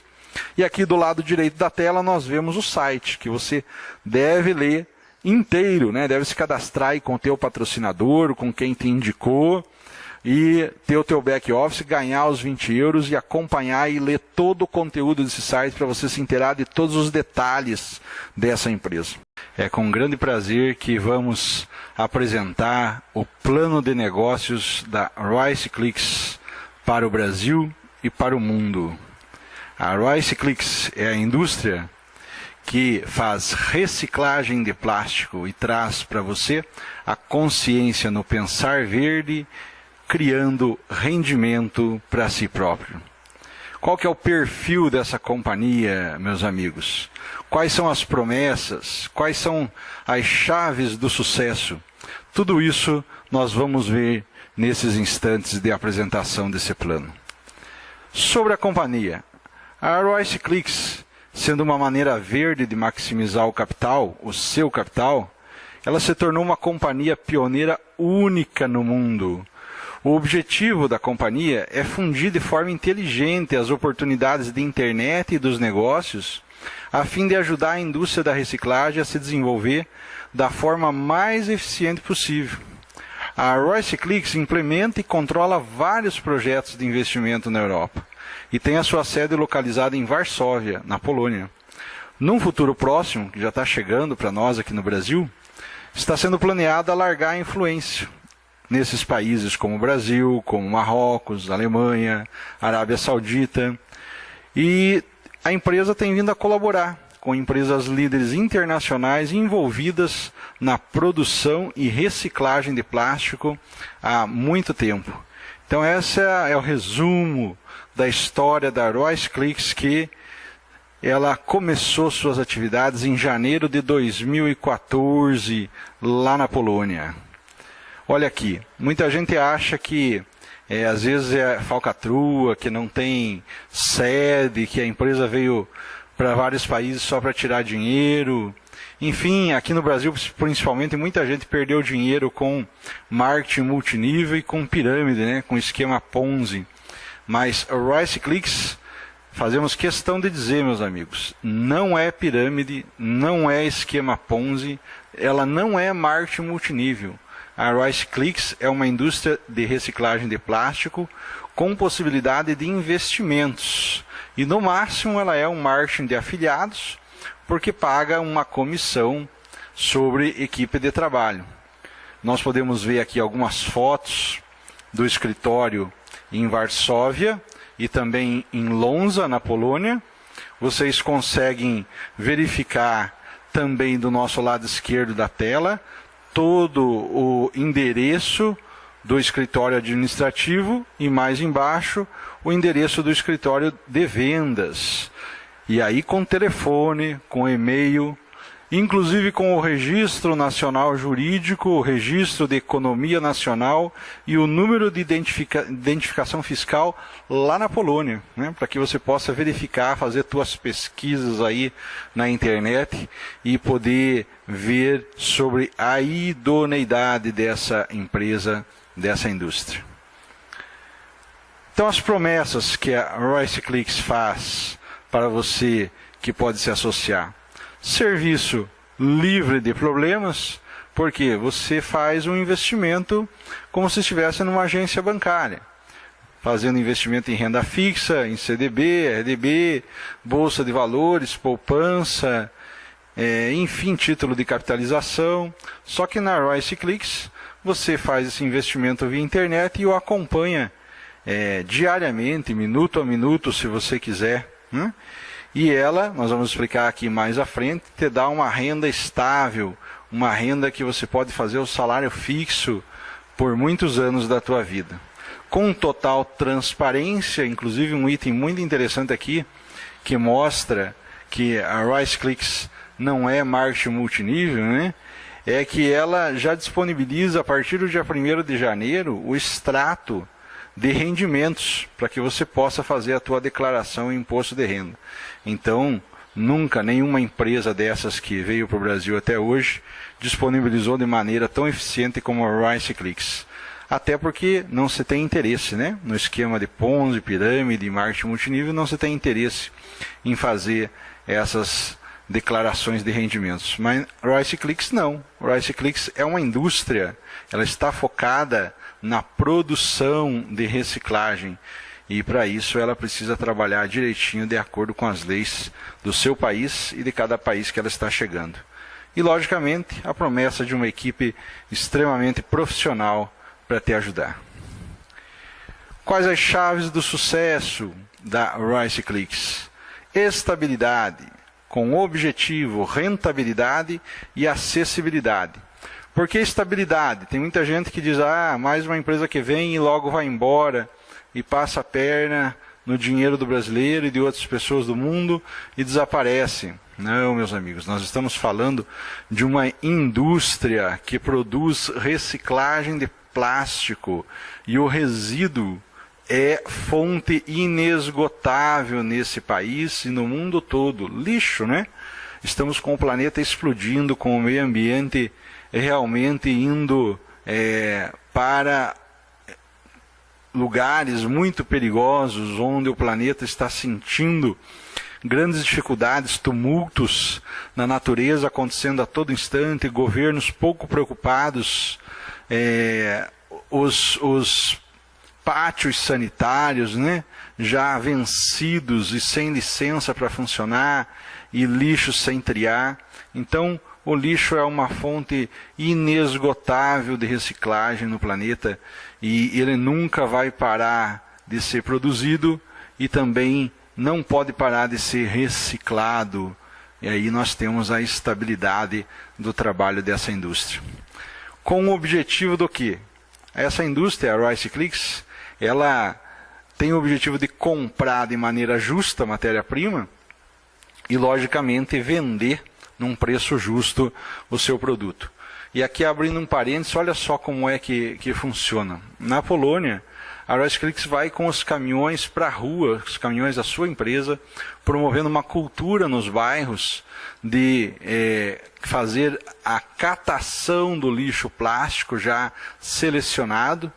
E aqui do lado direito da tela nós vemos o site, que você deve ler inteiro, né? Deve se cadastrar aí com o teu patrocinador, com quem te indicou, e ter o teu back office, ganhar os 20 euros e acompanhar e ler todo o conteúdo desse site para você se inteirar de todos os detalhes dessa empresa. É com grande prazer que vamos apresentar o plano de negócios da RiceClicks para o Brasil e para o mundo. A RiceClicks é a indústria que faz reciclagem de plástico e traz para você a consciência no pensar verde, criando rendimento para si próprio. Qual que é o perfil dessa companhia, meus amigos? Quais são as promessas? Quais são as chaves do sucesso? Tudo isso nós vamos ver nesses instantes de apresentação desse plano. Sobre a companhia, a RiceClicks, sendo uma maneira verde de maximizar o capital, o seu capital, ela se tornou uma companhia pioneira única no mundo. O objetivo da companhia é fundir de forma inteligente as oportunidades de internet e dos negócios, a fim de ajudar a indústria da reciclagem a se desenvolver da forma mais eficiente possível. A RiceClicks implementa e controla vários projetos de investimento na Europa e tem a sua sede localizada em Varsóvia, na Polônia. Num futuro próximo, que já está chegando para nós aqui no Brasil, está sendo planeado alargar a influência nesses países como o Brasil, como Marrocos, Alemanha, Arábia Saudita. E a empresa tem vindo a colaborar com empresas líderes internacionais envolvidas na produção e reciclagem de plástico há muito tempo. Então esse é o resumo da história da RiceClicks, que ela começou suas atividades em janeiro de 2014, lá na Polônia. Olha aqui, muita gente acha que às vezes é falcatrua, que não tem sede, que a empresa veio para vários países só para tirar dinheiro. Enfim, aqui no Brasil, principalmente, muita gente perdeu dinheiro com marketing multinível e com pirâmide, né, com esquema Ponzi. Mas a RiceClicks, fazemos questão de dizer, meus amigos, não é pirâmide, não é esquema Ponzi, ela não é marketing multinível. A RiceClicks é uma indústria de reciclagem de plástico com possibilidade de investimentos. E no máximo ela é um marketing de afiliados, porque paga uma comissão sobre equipe de trabalho. Nós podemos ver aqui algumas fotos do escritório em Varsóvia e também em Łomża, na Polônia. Vocês conseguem verificar também do nosso lado esquerdo da tela todo o endereço do escritório administrativo e mais embaixo o endereço do escritório de vendas. E aí com telefone, com e-mail, inclusive com o Registro Nacional Jurídico, o Registro de Economia Nacional e o número de identificação fiscal lá na Polônia, né? Para que você possa verificar, fazer suas pesquisas aí na internet e poder ver sobre a idoneidade dessa empresa, dessa indústria. Então as promessas que a RiceClicks faz para você que pode se associar: serviço livre de problemas, porque você faz um investimento como se estivesse numa agência bancária, fazendo investimento em renda fixa, em CDB, RDB, bolsa de valores, poupança, enfim, título de capitalização. Só que na RiceClicks você faz esse investimento via internet e o acompanha diariamente, minuto a minuto, se você quiser, né? E ela, nós vamos explicar aqui mais à frente, te dá uma renda estável, uma renda que você pode fazer o salário fixo por muitos anos da tua vida. Com total transparência, inclusive um item muito interessante aqui, que mostra que a Rice Clicks não é marketing multinível, né? É que ela já disponibiliza a partir do dia 1º de janeiro o extrato de rendimentos para que você possa fazer a tua declaração em imposto de renda. Então, nunca nenhuma empresa dessas que veio para o Brasil até hoje disponibilizou de maneira tão eficiente como a Rice Clicks. Até porque não se tem interesse, né? No esquema de Ponzi, pirâmide, marketing multinível, não se tem interesse em fazer essas declarações de rendimentos. Mas Rice Clicks não. Rice Clicks é uma indústria, ela está focada na produção de reciclagem. E para isso ela precisa trabalhar direitinho de acordo com as leis do seu país e de cada país que ela está chegando. E logicamente a promessa de uma equipe extremamente profissional para te ajudar. Quais as chaves do sucesso da Rice Clicks? Estabilidade, com objetivo, rentabilidade e acessibilidade. Por que estabilidade? Tem muita gente que diz, mais uma empresa que vem e logo vai embora e passa a perna no dinheiro do brasileiro e de outras pessoas do mundo e desaparece. Não, meus amigos, nós estamos falando de uma indústria que produz reciclagem de plástico e o resíduo é fonte inesgotável nesse país e no mundo todo. Lixo, né? Estamos com o planeta explodindo, com o meio ambiente realmente indo para lugares muito perigosos, onde o planeta está sentindo grandes dificuldades, tumultos na natureza acontecendo a todo instante, governos pouco preocupados, os pátios sanitários, né, já vencidos e sem licença para funcionar, e lixo sem triar. Então, o lixo é uma fonte inesgotável de reciclagem no planeta e ele nunca vai parar de ser produzido e também não pode parar de ser reciclado. E aí nós temos a estabilidade do trabalho dessa indústria. Com o objetivo do quê? Essa indústria, a Rice Clicks, ela tem o objetivo de comprar de maneira justa a matéria-prima e, logicamente, vender num preço justo o seu produto. E aqui, abrindo um parênteses, olha só como é que funciona. Na Polônia, a Rice Clicks vai com os caminhões para a rua, os caminhões da sua empresa, promovendo uma cultura nos bairros de fazer a catação do lixo plástico já selecionado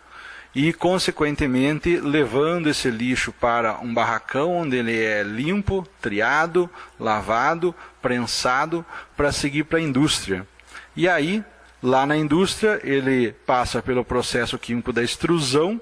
e, consequentemente, levando esse lixo para um barracão onde ele é limpo, triado, lavado, prensado para seguir para a indústria. E aí, lá na indústria, ele passa pelo processo químico da extrusão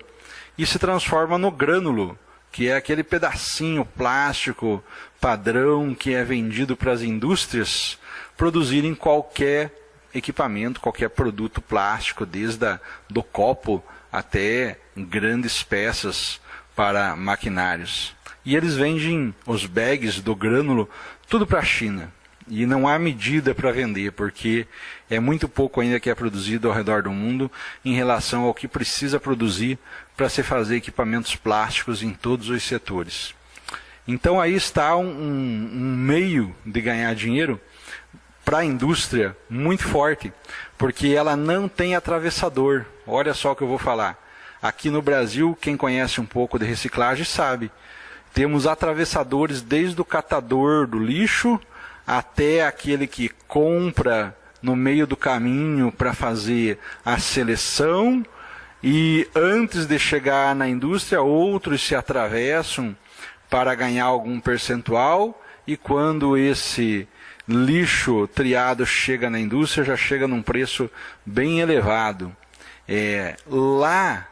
e se transforma no grânulo, que é aquele pedacinho plástico padrão que é vendido para as indústrias produzirem qualquer equipamento, qualquer produto plástico, desde do copo até grandes peças para maquinários. E eles vendem os bags do grânulo tudo para a China. E não há medida para vender, porque é muito pouco ainda que é produzido ao redor do mundo em relação ao que precisa produzir para se fazer equipamentos plásticos em todos os setores. Então aí está um meio de ganhar dinheiro para a indústria muito forte, porque ela não tem atravessador. Olha só o que eu vou falar. Aqui no Brasil, quem conhece um pouco de reciclagem sabe. Temos atravessadores desde o catador do lixo até aquele que compra no meio do caminho para fazer a seleção, e antes de chegar na indústria, outros se atravessam para ganhar algum percentual, e quando esse lixo triado chega na indústria, já chega num preço bem elevado. Lá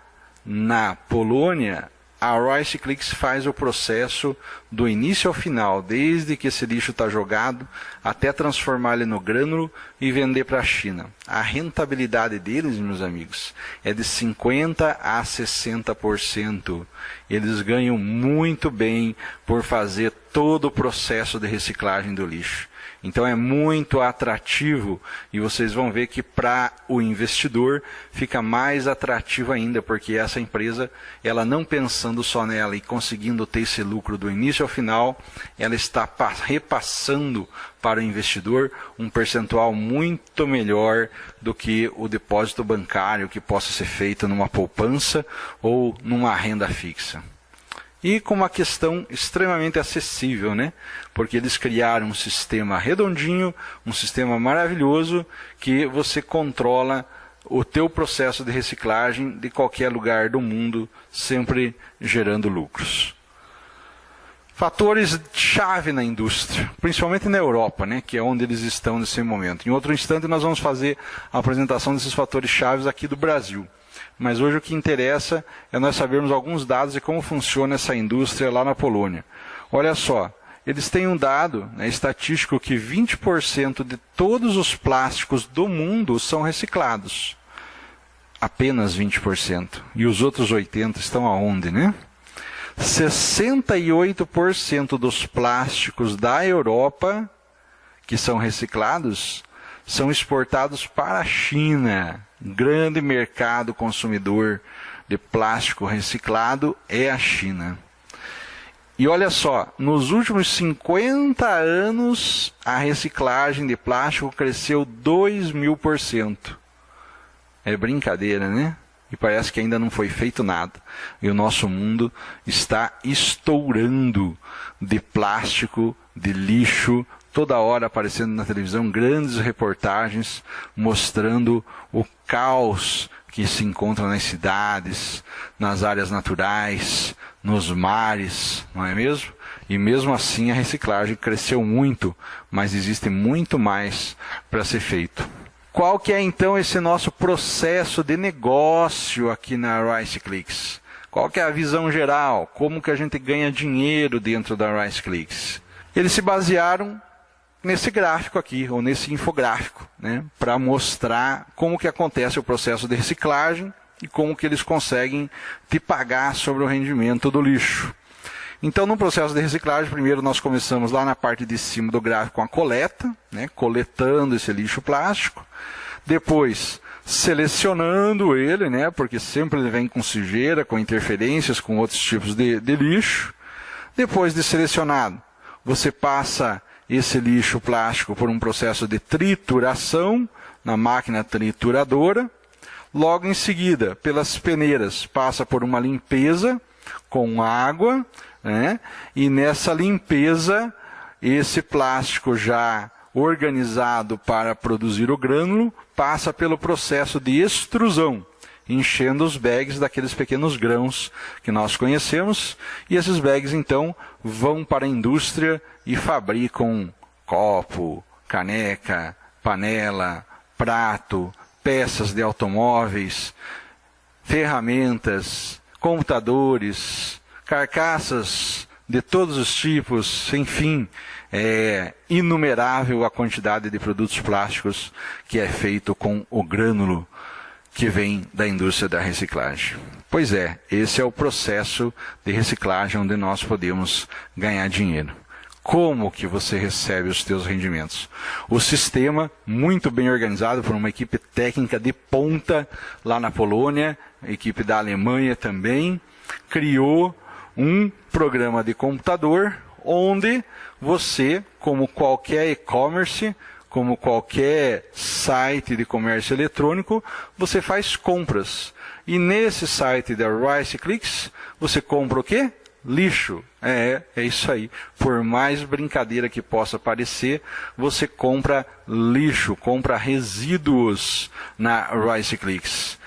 na Polônia, a Rice Clicks faz o processo do início ao final, desde que esse lixo está jogado até transformar ele no grânulo e vender para a China. A rentabilidade deles, meus amigos, é de 50% a 60%. Eles ganham muito bem por fazer todo o processo de reciclagem do lixo. Então é muito atrativo e vocês vão ver que para o investidor fica mais atrativo ainda, porque essa empresa, ela não pensando só nela e conseguindo ter esse lucro do início ao final, ela está repassando para o investidor um percentual muito melhor do que o depósito bancário que possa ser feito numa poupança ou numa renda fixa. E com uma questão extremamente acessível, né? Porque eles criaram um sistema redondinho, um sistema maravilhoso, que você controla o teu processo de reciclagem de qualquer lugar do mundo, sempre gerando lucros. Fatores-chave na indústria, principalmente na Europa, né? Que é onde eles estão nesse momento. Em outro instante nós vamos fazer a apresentação desses fatores-chave aqui do Brasil. Mas hoje o que interessa é nós sabermos alguns dados de como funciona essa indústria lá na Polônia. Olha só, eles têm um dado estatístico que 20% de todos os plásticos do mundo são reciclados. Apenas 20%. E os outros 80% estão aonde, né? 68% dos plásticos da Europa que são reciclados são exportados para a China. Grande mercado consumidor de plástico reciclado é a China. E olha só, nos últimos 50 anos, a reciclagem de plástico cresceu 2000%. É brincadeira, né? E parece que ainda não foi feito nada. E o nosso mundo está estourando de plástico, de lixo, toda hora aparecendo na televisão grandes reportagens mostrando o caos que se encontra nas cidades, nas áreas naturais, nos mares, não é mesmo? E mesmo assim a reciclagem cresceu muito, mas existe muito mais para ser feito. Qual que é então esse nosso processo de negócio aqui na Rice Clicks? Qual que é a visão geral? Como que a gente ganha dinheiro dentro da Rice Clicks? Eles se basearam nesse gráfico aqui, ou nesse infográfico, né, para mostrar como que acontece o processo de reciclagem e como que eles conseguem te pagar sobre o rendimento do lixo. Então, no processo de reciclagem, primeiro nós começamos lá na parte de cima do gráfico com a coleta, né, coletando esse lixo plástico. Depois, selecionando ele, né, porque sempre ele vem com sujeira, com interferências, com outros tipos de lixo. Depois de selecionado, você passa esse lixo plástico por um processo de trituração na máquina trituradora. Logo em seguida, pelas peneiras, passa por uma limpeza com água, né? E nessa limpeza, esse plástico já organizado para produzir o grânulo, passa pelo processo de extrusão, enchendo os bags daqueles pequenos grãos que nós conhecemos, e esses bags então vão para a indústria e fabricam copo, caneca, panela, prato, peças de automóveis, ferramentas, computadores, carcaças de todos os tipos, enfim, é inumerável a quantidade de produtos plásticos que é feito com o grânulo que vem da indústria da reciclagem. Pois é, esse é o processo de reciclagem onde nós podemos ganhar dinheiro. Como que você recebe os seus rendimentos? O sistema, muito bem organizado por uma equipe técnica de ponta lá na Polônia, equipe da Alemanha também, criou um programa de computador onde você, como qualquer e-commerce, como qualquer site de comércio eletrônico, você faz compras. E nesse site da Rice Clicks, você compra o quê? Lixo. É isso aí. Por mais brincadeira que possa parecer, você compra lixo, compra resíduos na Rice Clicks.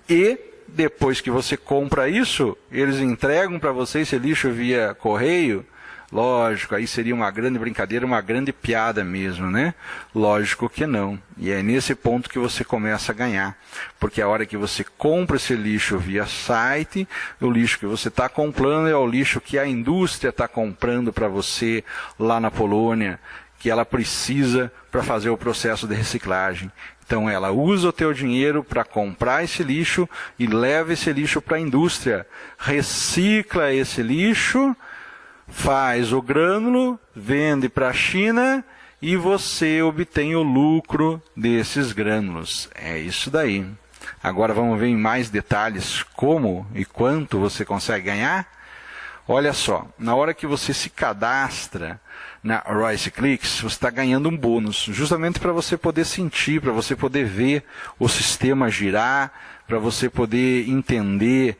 E depois que você compra isso, eles entregam para você esse lixo via correio, Lógico, aí seria uma grande brincadeira, uma grande piada mesmo, né? Lógico que não. E é nesse ponto que você começa a ganhar. Porque a hora que você compra esse lixo via site, o lixo que você está comprando é o lixo que a indústria está comprando para você lá na Polônia, que ela precisa para fazer o processo de reciclagem. Então ela usa o teu dinheiro para comprar esse lixo e leva esse lixo para a indústria. Recicla esse lixo, faz o grânulo, vende para a China e você obtém o lucro desses grânulos. É isso daí. Agora vamos ver em mais detalhes como e quanto você consegue ganhar. Olha só, na hora que você se cadastra na Royce Clicks, você está ganhando um bônus, justamente para você poder sentir, para você poder ver o sistema girar, para você poder entender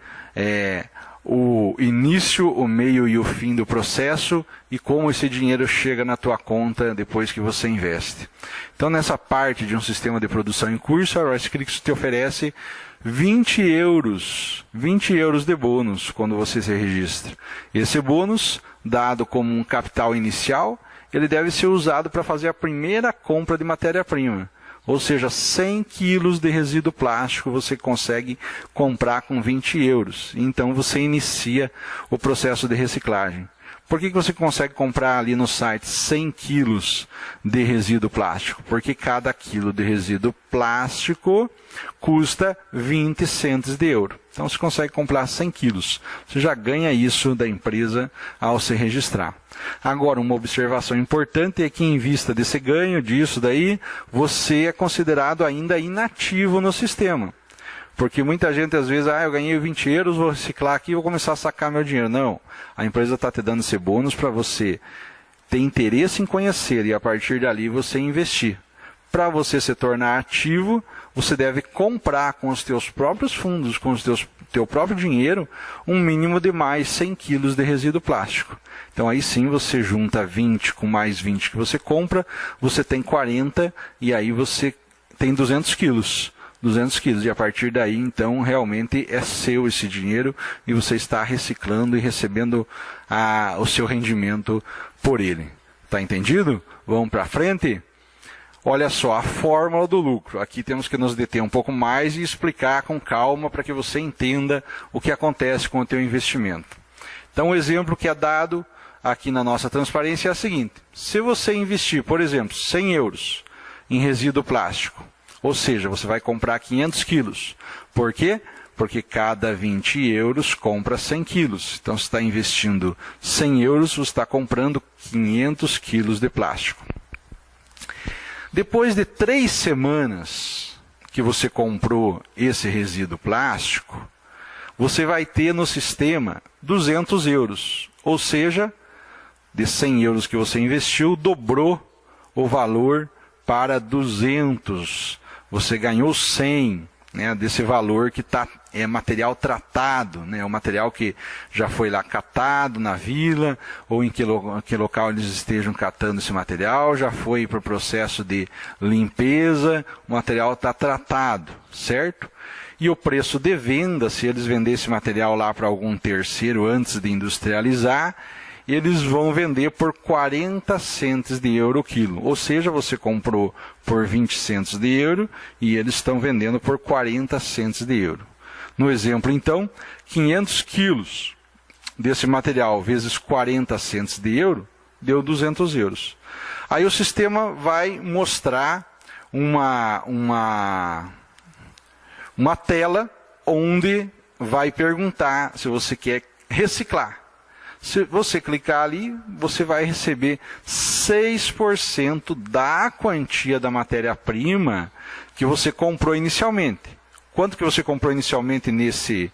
o início, o meio e o fim do processo e como esse dinheiro chega na tua conta depois que você investe. Então, nessa parte de um sistema de produção em curso, a Royce Clicks te oferece 20 euros de bônus quando você se registra. Esse bônus, dado como um capital inicial, ele deve ser usado para fazer a primeira compra de matéria-prima. Ou seja, 100 quilos de resíduo plástico você consegue comprar com 20 euros. Então você inicia o processo de reciclagem. Por que você consegue comprar ali no site 100 quilos de resíduo plástico? Porque cada quilo de resíduo plástico custa 20 centos de euro. Então você consegue comprar 100 quilos. Você já ganha isso da empresa ao se registrar. Agora, uma observação importante é que em vista desse ganho, disso daí, você é considerado ainda inativo no sistema. Porque muita gente às vezes, eu ganhei 20 euros, vou reciclar aqui e vou começar a sacar meu dinheiro. Não, a empresa está te dando esse bônus para você ter interesse em conhecer e a partir dali você investir. Para você se tornar ativo, você deve comprar com os teus próprios fundos, com o teu próprio dinheiro, um mínimo de mais 100 quilos de resíduo plástico. Então aí sim você junta 20 com mais 20 que você compra, você tem 40 e aí você tem 200 quilos. 200 quilos, e a partir daí, então, realmente é seu esse dinheiro e você está reciclando e recebendo o seu rendimento por ele. Está entendido? Vamos para frente? Olha só, a fórmula do lucro. Aqui temos que nos deter um pouco mais e explicar com calma para que você entenda o que acontece com o teu investimento. Então, o exemplo que é dado aqui na nossa transparência é o seguinte. Se você investir, por exemplo, 100 euros em resíduo plástico, ou seja, você vai comprar 500 quilos. Por quê? Porque cada 20 euros compra 100 quilos. Então, você está investindo 100 euros, você está comprando 500 quilos de plástico. Depois de 3 semanas que você comprou esse resíduo plástico, você vai ter no sistema 200 euros. Ou seja, de 100 euros que você investiu, dobrou o valor para 200. Você ganhou 100, né, desse valor que é material tratado, né, o material que já foi lá catado na vila, ou em que local eles estejam catando esse material, já foi para o processo de limpeza, o material está tratado, certo? E o preço de venda, se eles venderem esse material lá para algum terceiro antes de industrializar, eles vão vender por 40 centos de euro o quilo. Ou seja, você comprou por 20 centos de euro e eles estão vendendo por 40 centos de euro. No exemplo, então, 500 quilos desse material vezes 40 centos de euro deu 200 euros. Aí o sistema vai mostrar uma tela onde vai perguntar se você quer reciclar. Se você clicar ali, você vai receber 6% da quantia da matéria-prima que você comprou inicialmente. Quanto que você comprou inicialmente nesse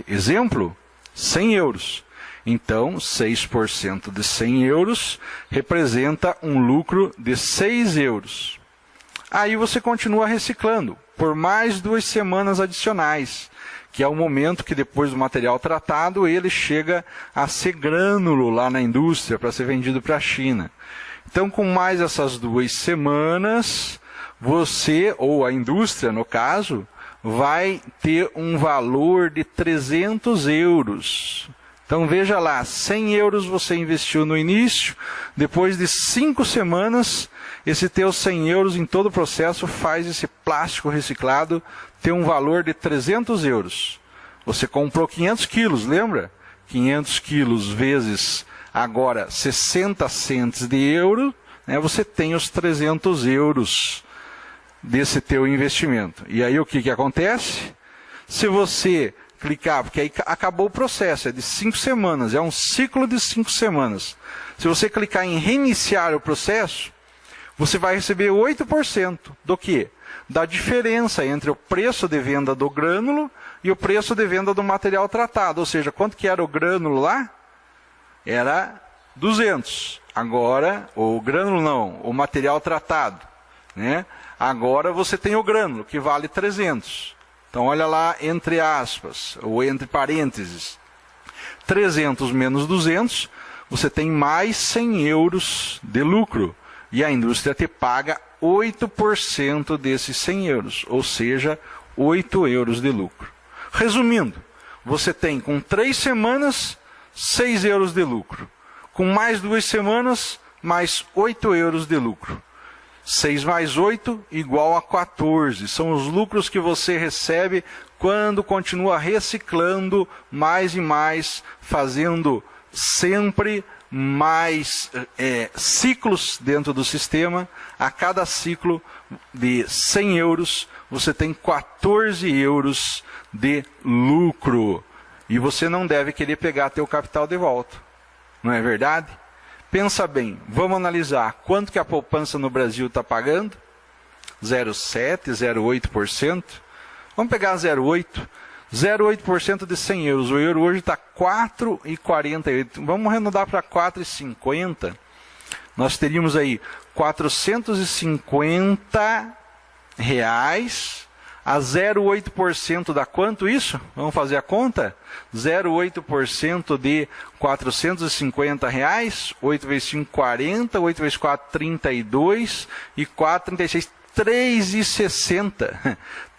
exemplo? 100 euros. Então, 6% de 100 euros representa um lucro de 6 euros. Aí você continua reciclando por mais 2 semanas adicionais, que é o momento que depois do material tratado, ele chega a ser grânulo lá na indústria para ser vendido para a China. Então, com mais essas 2 semanas, você, ou a indústria no caso, vai ter um valor de 300 euros. Então veja lá, 100 euros você investiu no início, depois de 5 semanas, esse teu 100 euros em todo o processo faz esse plástico reciclado ter um valor de 300 euros. Você comprou 500 quilos, lembra? 500 quilos vezes agora 60 centes de euro, né, você tem os 300 euros desse teu investimento. E aí o que acontece? Se você clicar, porque aí acabou o processo, é de 5 semanas, é um ciclo de 5 semanas. Se você clicar em reiniciar o processo, você vai receber 8% do quê? Da diferença entre o preço de venda do grânulo e o preço de venda do material tratado. Ou seja, quanto que era o grânulo lá? Era 200. Agora, o grânulo não, o material tratado, né? Agora você tem o grânulo, que vale 300. Então, olha lá, entre aspas, ou entre parênteses, 300 menos 200, você tem mais 100 euros de lucro. E a indústria te paga 8% desses 100 euros, ou seja, 8 euros de lucro. Resumindo, você tem com 3 semanas, 6 euros de lucro. Com mais 2 semanas, mais 8 euros de lucro. 6 mais 8 igual a 14. São os lucros que você recebe quando continua reciclando mais e mais, fazendo sempre mais ciclos dentro do sistema. A cada ciclo de 100 euros, você tem 14 euros de lucro. E você não deve querer pegar teu capital de volta. Não é verdade? Pensa bem, vamos analisar quanto que a poupança no Brasil está pagando? 0,7%, 0,8%. Vamos pegar 0,8%. 0,8% de 100 euros. O euro hoje está 4,48. Vamos arredondar para 4,50. Nós teríamos aí 450 reais. A 0,8% dá quanto isso? Vamos fazer a conta? 0,8% de 450 reais. 8 vezes 5, 40. 8 vezes 4, 32. E 4, 36. 3,60. R$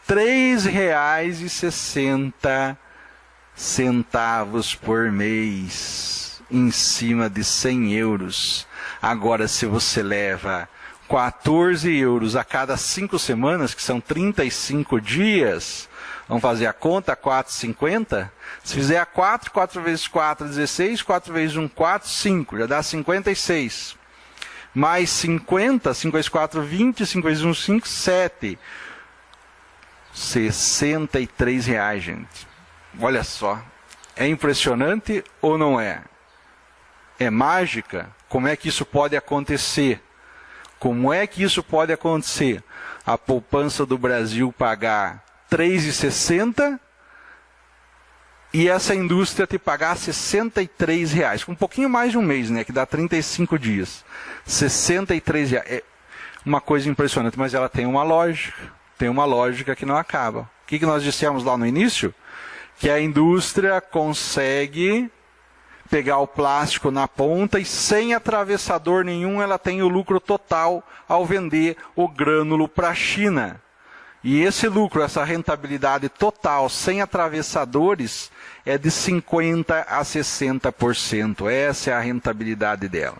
3,60 por mês em cima de 100 euros. Agora, se você leva 14 euros a cada 5 semanas, que são 35 dias, vamos fazer a conta, 4,50. Se fizer a 4, 4 vezes 4, 16, 4 vezes 1, 4, 5, já dá 56. Mais 50, 5 vezes 4, 20, 5 vezes 1, 5, 7. 63 reais, gente. Olha só. É impressionante ou não é? É mágica? Como é que isso pode acontecer? Como é que isso pode acontecer? A poupança do Brasil pagar 3,60 e essa indústria te pagar 63 reais. Com um pouquinho mais de um mês, né? Que dá 35 dias. 63 reais. É uma coisa impressionante, mas ela tem uma lógica. Tem uma lógica que não acaba. O que nós dissemos lá no início? Que a indústria consegue pegar o plástico na ponta e sem atravessador nenhum ela tem o lucro total ao vender o grânulo para a China. E esse lucro, essa rentabilidade total sem atravessadores é de 50% a 60%. Essa é a rentabilidade dela.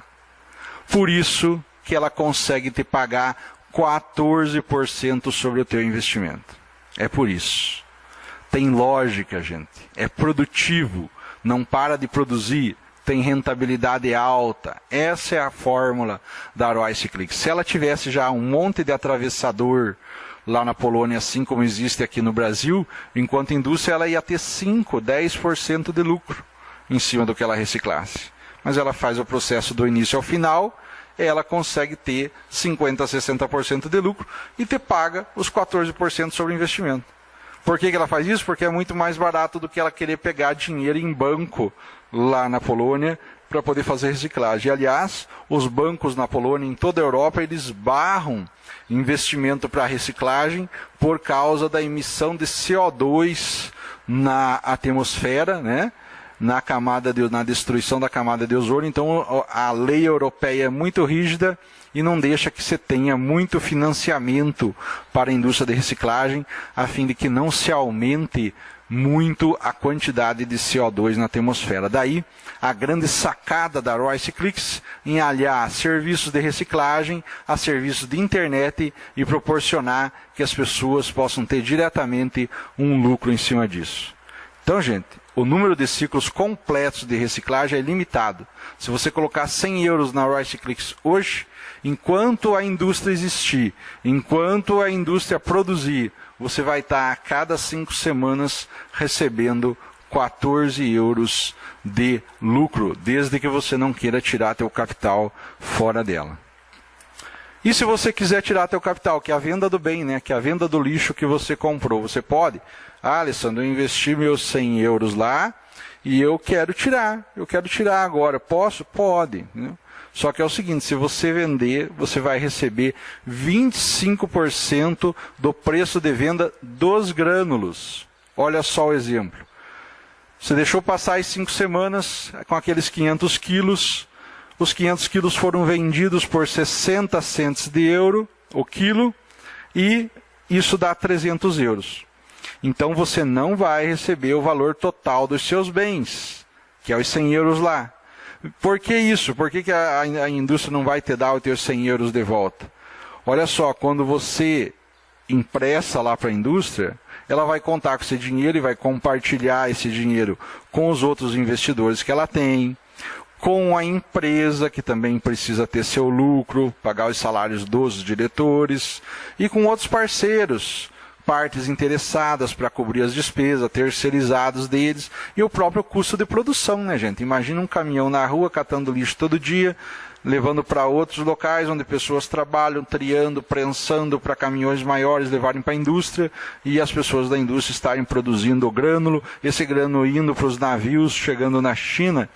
Por isso que ela consegue te pagar 14% sobre o teu investimento. É por isso. Tem lógica, gente. É produtivo. Não para de produzir. Tem rentabilidade alta. Essa é a fórmula da Royce Click. Se ela tivesse já um monte de atravessador lá na Polônia, assim como existe aqui no Brasil, enquanto indústria ela ia ter 5%, 10% de lucro em cima do que ela reciclasse. Mas ela faz o processo do início ao final, ela consegue ter 50% a 60% de lucro e te paga os 14% sobre o investimento. Por que ela faz isso? Porque é muito mais barato do que ela querer pegar dinheiro em banco lá na Polônia para poder fazer reciclagem. E, aliás, os bancos na Polônia, em toda a Europa, eles barram investimento para reciclagem por causa da emissão de CO2 na atmosfera, né? Na destruição da camada de ozônio. Então, a lei europeia é muito rígida e não deixa que você tenha muito financiamento para a indústria de reciclagem, a fim de que não se aumente muito a quantidade de CO2 na atmosfera. Daí, a grande sacada da Royce Clicks em aliar serviços de reciclagem a serviços de internet e proporcionar que as pessoas possam ter diretamente um lucro em cima disso. Então, gente, o número de ciclos completos de reciclagem é limitado. Se você colocar 100 euros na Royce Clicks hoje, enquanto a indústria existir, enquanto a indústria produzir, você vai estar a cada 5 semanas recebendo 14 euros de lucro, desde que você não queira tirar teu capital fora dela. E se você quiser tirar teu capital, que é a venda do bem, né? Que é a venda do lixo que você comprou, você pode? Ah, Alessandro, eu investi meus 100 euros lá e eu quero tirar agora. Posso? Pode. Né? Só que é o seguinte, se você vender, você vai receber 25% do preço de venda dos grânulos. Olha só o exemplo. Você deixou passar as 5 semanas com aqueles 500 quilos. Os 500 quilos foram vendidos por 60 cents de euro o quilo e isso dá 300 euros. Então você não vai receber o valor total dos seus bens, que é os 100 euros lá. Por que isso? Por que a indústria não vai te dar os teus 100 euros de volta? Olha só, quando você empresta lá para a indústria, ela vai contar com esse dinheiro e vai compartilhar esse dinheiro com os outros investidores que ela tem, com a empresa, que também precisa ter seu lucro, pagar os salários dos diretores, e com outros parceiros, partes interessadas para cobrir as despesas, terceirizados deles, e o próprio custo de produção, né, gente? Imagina um caminhão na rua catando lixo todo dia, levando para outros locais onde pessoas trabalham, triando, prensando para caminhões maiores, levarem para a indústria, e as pessoas da indústria estarem produzindo o grânulo, esse grânulo indo para os navios, chegando na China.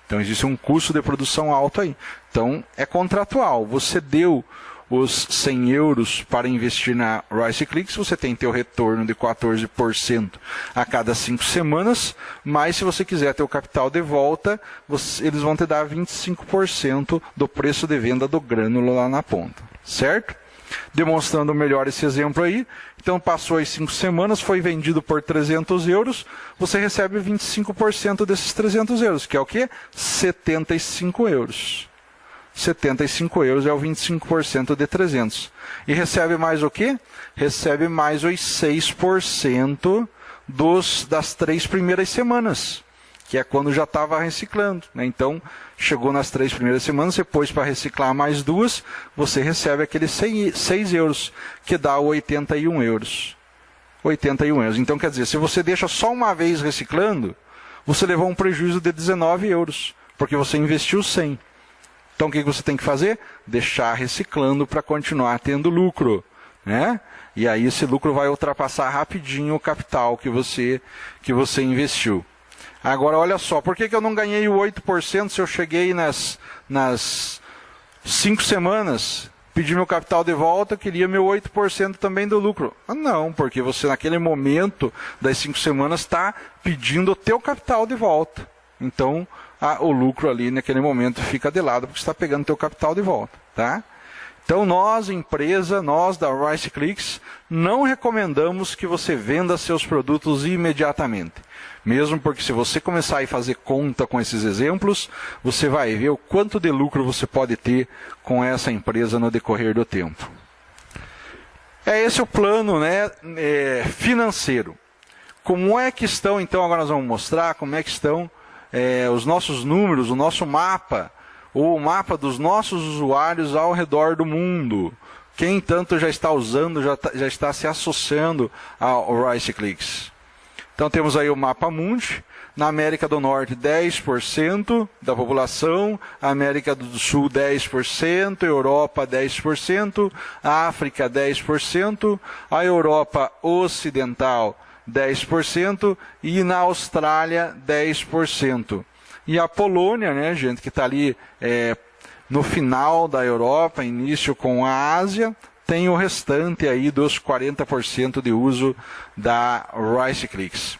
Então existe um custo de produção alto aí. Então é contratual. Você deu os 100 euros para investir na Royce Clicks, você tem teu retorno de 14% a cada 5 semanas, mas se você quiser ter o capital de volta, eles vão te dar 25% do preço de venda do grânulo lá na ponta. Certo? Demonstrando melhor esse exemplo aí. Então passou as 5 semanas, foi vendido por 300 euros, você recebe 25% desses 300 euros, que é o quê? 75 euros. 75 euros é o 25% de 300. E recebe mais o quê? Recebe mais os 6% das 3 primeiras semanas, que é quando já estava reciclando. Né? Então, chegou nas 3 primeiras semanas, você pôs para reciclar mais 2, você recebe aqueles 6 euros, que dá 81 euros. 81 euros. Então, quer dizer, se você deixa só uma vez reciclando, você levou um prejuízo de 19 euros, porque você investiu 100. Então, o que você tem que fazer? Deixar reciclando para continuar tendo lucro. Né? E aí, esse lucro vai ultrapassar rapidinho o capital que você investiu. Agora, olha só, por que eu não ganhei o 8% se eu cheguei nas 5 semanas, pedi meu capital de volta, queria meu 8% também do lucro? Ah, não, porque você naquele momento das 5 semanas está pedindo o teu capital de volta. Então, o lucro ali naquele momento fica de lado, porque você está pegando o teu capital de volta. Tá? Então, nós, empresa, nós da Royce Clicks, não recomendamos que você venda seus produtos imediatamente. Mesmo porque se você começar a fazer conta com esses exemplos, você vai ver o quanto de lucro você pode ter com essa empresa no decorrer do tempo. É esse o plano, né, financeiro. Como é que estão, então, agora nós vamos mostrar como é que estão os nossos números, o nosso mapa, ou o mapa dos nossos usuários ao redor do mundo. Quem tanto já está usando, já está se associando ao Royce Clicks. Então temos aí o mapa mundi. Na América do Norte 10% da população, América do Sul 10%, Europa 10%, África 10%, a Europa Ocidental 10% e na Austrália 10%. E a Polônia, né, gente, que está ali no final da Europa, início com a Ásia, tem o restante aí dos 40% de uso da Royce Clicks.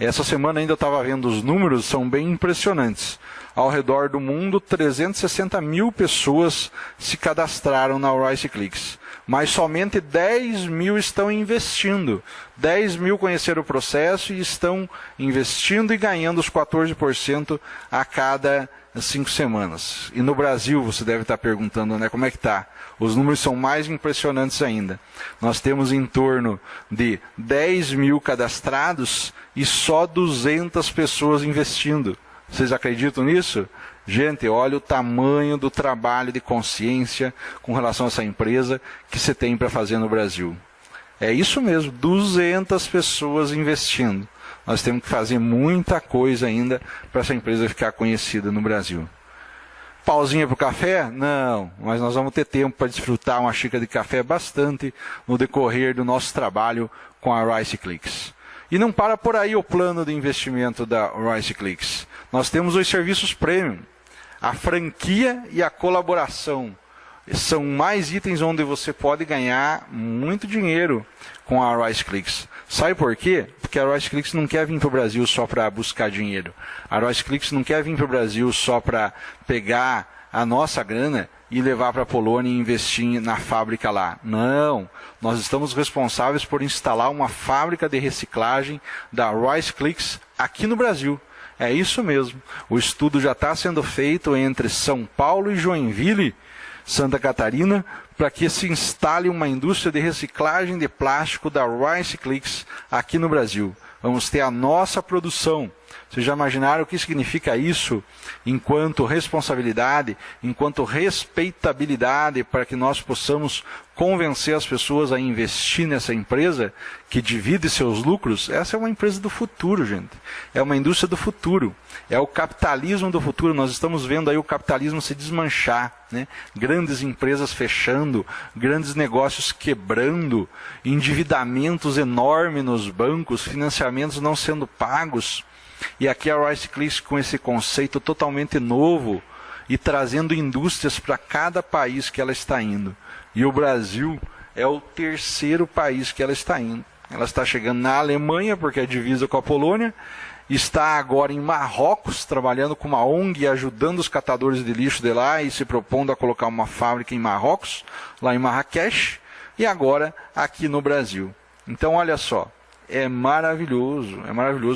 Essa semana ainda eu estava vendo os números, são bem impressionantes. Ao redor do mundo, 360 mil pessoas se cadastraram na Royce Clicks. mas somente 10 mil estão investindo. 10 mil conheceram o processo e estão investindo e ganhando os 14% a cada 5 semanas. E no Brasil, você deve estar perguntando, né, como é que está? Os números são mais impressionantes ainda. Nós temos em torno de 10 mil cadastrados e só 200 pessoas investindo. Vocês acreditam nisso? Gente, olha o tamanho do trabalho de consciência com relação a essa empresa que você tem para fazer no Brasil. É isso mesmo, 200 pessoas investindo. Nós temos que fazer muita coisa ainda para essa empresa ficar conhecida no Brasil. Pausinha para o café? Não, mas nós vamos ter tempo para desfrutar uma xícara de café bastante no decorrer do nosso trabalho com a Rice Clicks. E não para por aí o plano de investimento da Rice Clicks. Nós temos os serviços premium, a franquia e a colaboração. São mais itens onde você pode ganhar muito dinheiro com a Rice Clicks. Sabe por quê? Porque a Rice Clicks não quer vir para o Brasil só para buscar dinheiro. A Rice Clicks não quer vir para o Brasil só para pegar a nossa grana e levar para a Polônia e investir na fábrica lá. Não, nós estamos responsáveis por instalar uma fábrica de reciclagem da Rice Clicks aqui no Brasil. É isso mesmo. O estudo já está sendo feito entre São Paulo e Joinville, Santa Catarina, para que se instale uma indústria de reciclagem de plástico da Rice Clicks aqui no Brasil. Vamos ter a nossa produção. Vocês já imaginaram o que significa isso enquanto responsabilidade, enquanto respeitabilidade para que nós possamos convencer as pessoas a investir nessa empresa que divide seus lucros? Essa é uma empresa do futuro, gente. É uma indústria do futuro. É o capitalismo do futuro. Nós estamos vendo aí o capitalismo se desmanchar, né? Grandes empresas fechando, grandes negócios quebrando, endividamentos enormes nos bancos, financiamentos não sendo pagos. E aqui a Rice Clicks com esse conceito totalmente novo e trazendo indústrias para cada país que ela está indo. E o Brasil é o terceiro país que ela está indo. Ela está chegando na Alemanha, porque é divisa com a Polônia, está agora em Marrocos, trabalhando com uma ONG, ajudando os catadores de lixo de lá e se propondo a colocar uma fábrica em Marrocos, lá em Marrakech, e agora aqui no Brasil. Então olha só, é maravilhoso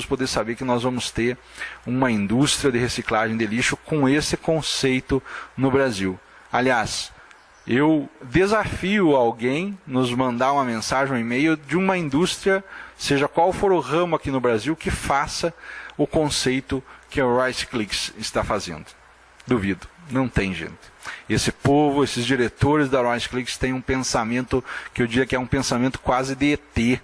poder saber que nós vamos ter uma indústria de reciclagem de lixo com esse conceito no Brasil. Aliás, eu desafio alguém nos mandar uma mensagem, um e-mail de uma indústria, seja qual for o ramo aqui no Brasil, que faça o conceito que a Rice Clicks está fazendo. Duvido, não tem, gente. Esse povo, esses diretores da Rice Clicks têm um pensamento que eu diria que é um pensamento quase de ET.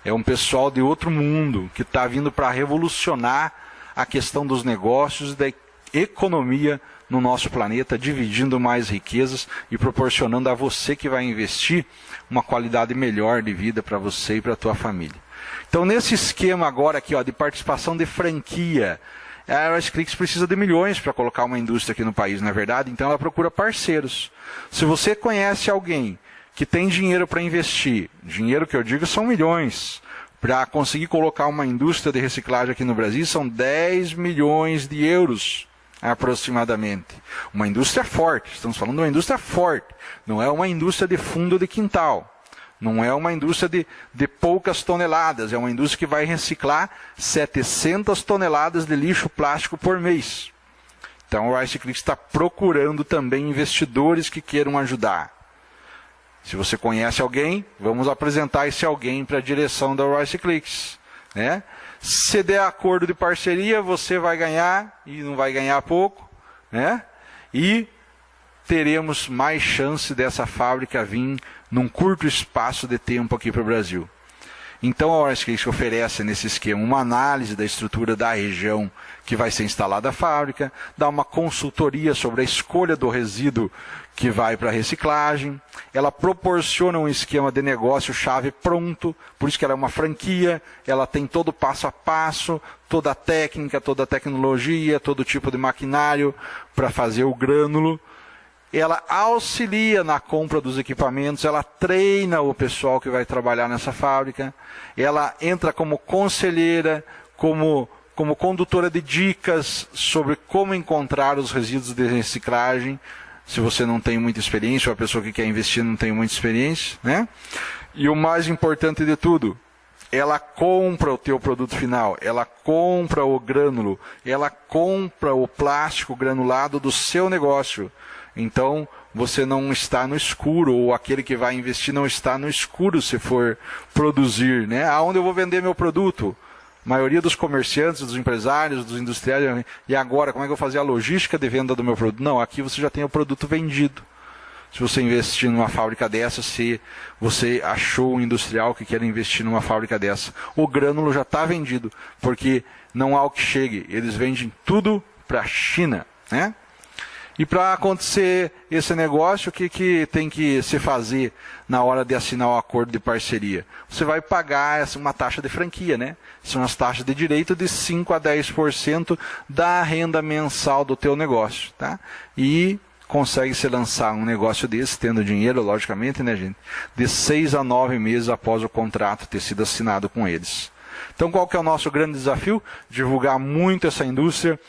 É um pessoal de outro mundo que está vindo para revolucionar a questão dos negócios e da economia no nosso planeta, dividindo mais riquezas e proporcionando a você que vai investir uma qualidade melhor de vida para você e para a tua família. Então, nesse esquema agora aqui, ó, de participação de franquia, a Rice Clicks precisa de milhões para colocar uma indústria aqui no país, não é verdade? Então, ela procura parceiros. Se você conhece alguém que tem dinheiro para investir, dinheiro que eu digo são milhões, para conseguir colocar uma indústria de reciclagem aqui no Brasil, são 10 milhões de euros aproximadamente. Uma indústria forte, estamos falando de uma indústria forte, não é uma indústria de fundo de quintal, não é uma indústria de poucas toneladas, é uma indústria que vai reciclar 700 toneladas de lixo plástico por mês. Então o Rice Clicks está procurando também investidores que queiram ajudar. Se você conhece alguém, vamos apresentar esse alguém para a direção da Rice Clicks, né? Se der acordo de parceria, você vai ganhar, e não vai ganhar pouco, né? E teremos mais chance dessa fábrica vir num curto espaço de tempo aqui para o Brasil. Então a Rice Clicks oferece nesse esquema uma análise da estrutura da região que vai ser instalada a fábrica, dá uma consultoria sobre a escolha do resíduo que vai para a reciclagem, ela proporciona um esquema de negócio chave pronto, por isso que ela é uma franquia, ela tem todo o passo a passo, toda a técnica, toda a tecnologia, todo tipo de maquinário para fazer o grânulo. Ela auxilia na compra dos equipamentos, ela treina o pessoal que vai trabalhar nessa fábrica, ela entra como conselheira, como condutora de dicas sobre como encontrar os resíduos de reciclagem, se você não tem muita experiência, ou a pessoa que quer investir não tem muita experiência, né? E o mais importante de tudo, ela compra o teu produto final, ela compra o grânulo, ela compra o plástico granulado do seu negócio. Então, você não está no escuro, ou aquele que vai investir não está no escuro se for produzir, né? Aonde eu vou vender meu produto? A maioria dos comerciantes, dos empresários, dos industriais, e agora, como é que eu vou fazer a logística de venda do meu produto? Não, aqui você já tem o produto vendido. Se você investir numa fábrica dessa, se você achou um industrial que quer investir numa fábrica dessa, o grânulo já está vendido, porque não há o que chegue, eles vendem tudo para a China, né? E para acontecer esse negócio, o que tem que se fazer na hora de assinar o acordo de parceria? Você vai pagar uma taxa de franquia, né? São as taxas de direito de 5 a 10% da renda mensal do teu negócio, tá? E consegue se lançar um negócio desse, tendo dinheiro, logicamente, né, gente? De 6 a 9 meses após o contrato ter sido assinado com eles. Então, qual que é o nosso grande desafio? Divulgar muito essa indústria,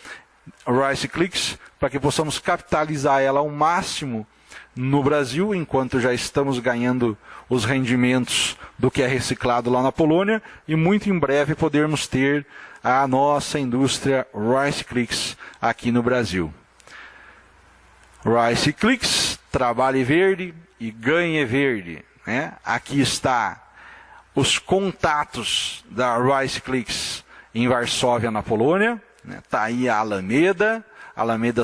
Rice Clicks, para que possamos capitalizar ela ao máximo no Brasil, enquanto já estamos ganhando os rendimentos do que é reciclado lá na Polônia, e muito em breve podermos ter a nossa indústria Rice Clicks aqui no Brasil. Rice Clicks, trabalhe verde e ganhe verde, né? Aqui está os contatos da Rice Clicks em Varsóvia, na Polônia. Está aí a Alameda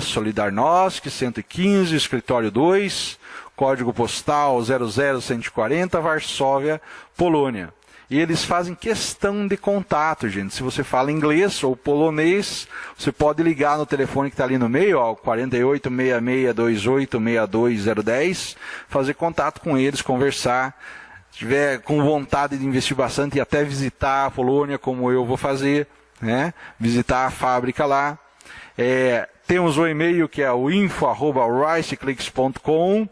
Solidarnosc, 115, escritório 2, código postal 00140, Varsóvia, Polônia. E eles fazem questão de contato, gente. Se você fala inglês ou polonês, você pode ligar no telefone que está ali no meio, ó, 4866286210, fazer contato com eles, conversar. Se tiver com vontade de investir bastante e até visitar a Polônia, como eu vou fazer, né? Visitar a fábrica lá. Temos o e-mail que é o info@riceclicks.com,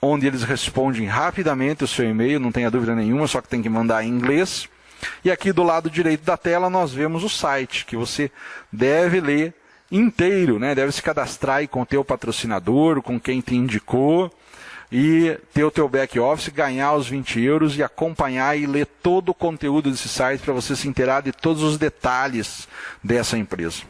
onde eles respondem rapidamente o seu e-mail, não tenha dúvida nenhuma, só que tem que mandar em inglês. E aqui do lado direito da tela nós vemos o site, que você deve ler inteiro, né? Deve se cadastrar aí com o teu patrocinador, com quem te indicou, e ter o teu back office, ganhar os 20 euros e acompanhar e ler todo o conteúdo desse site para você se inteirar de todos os detalhes dessa empresa.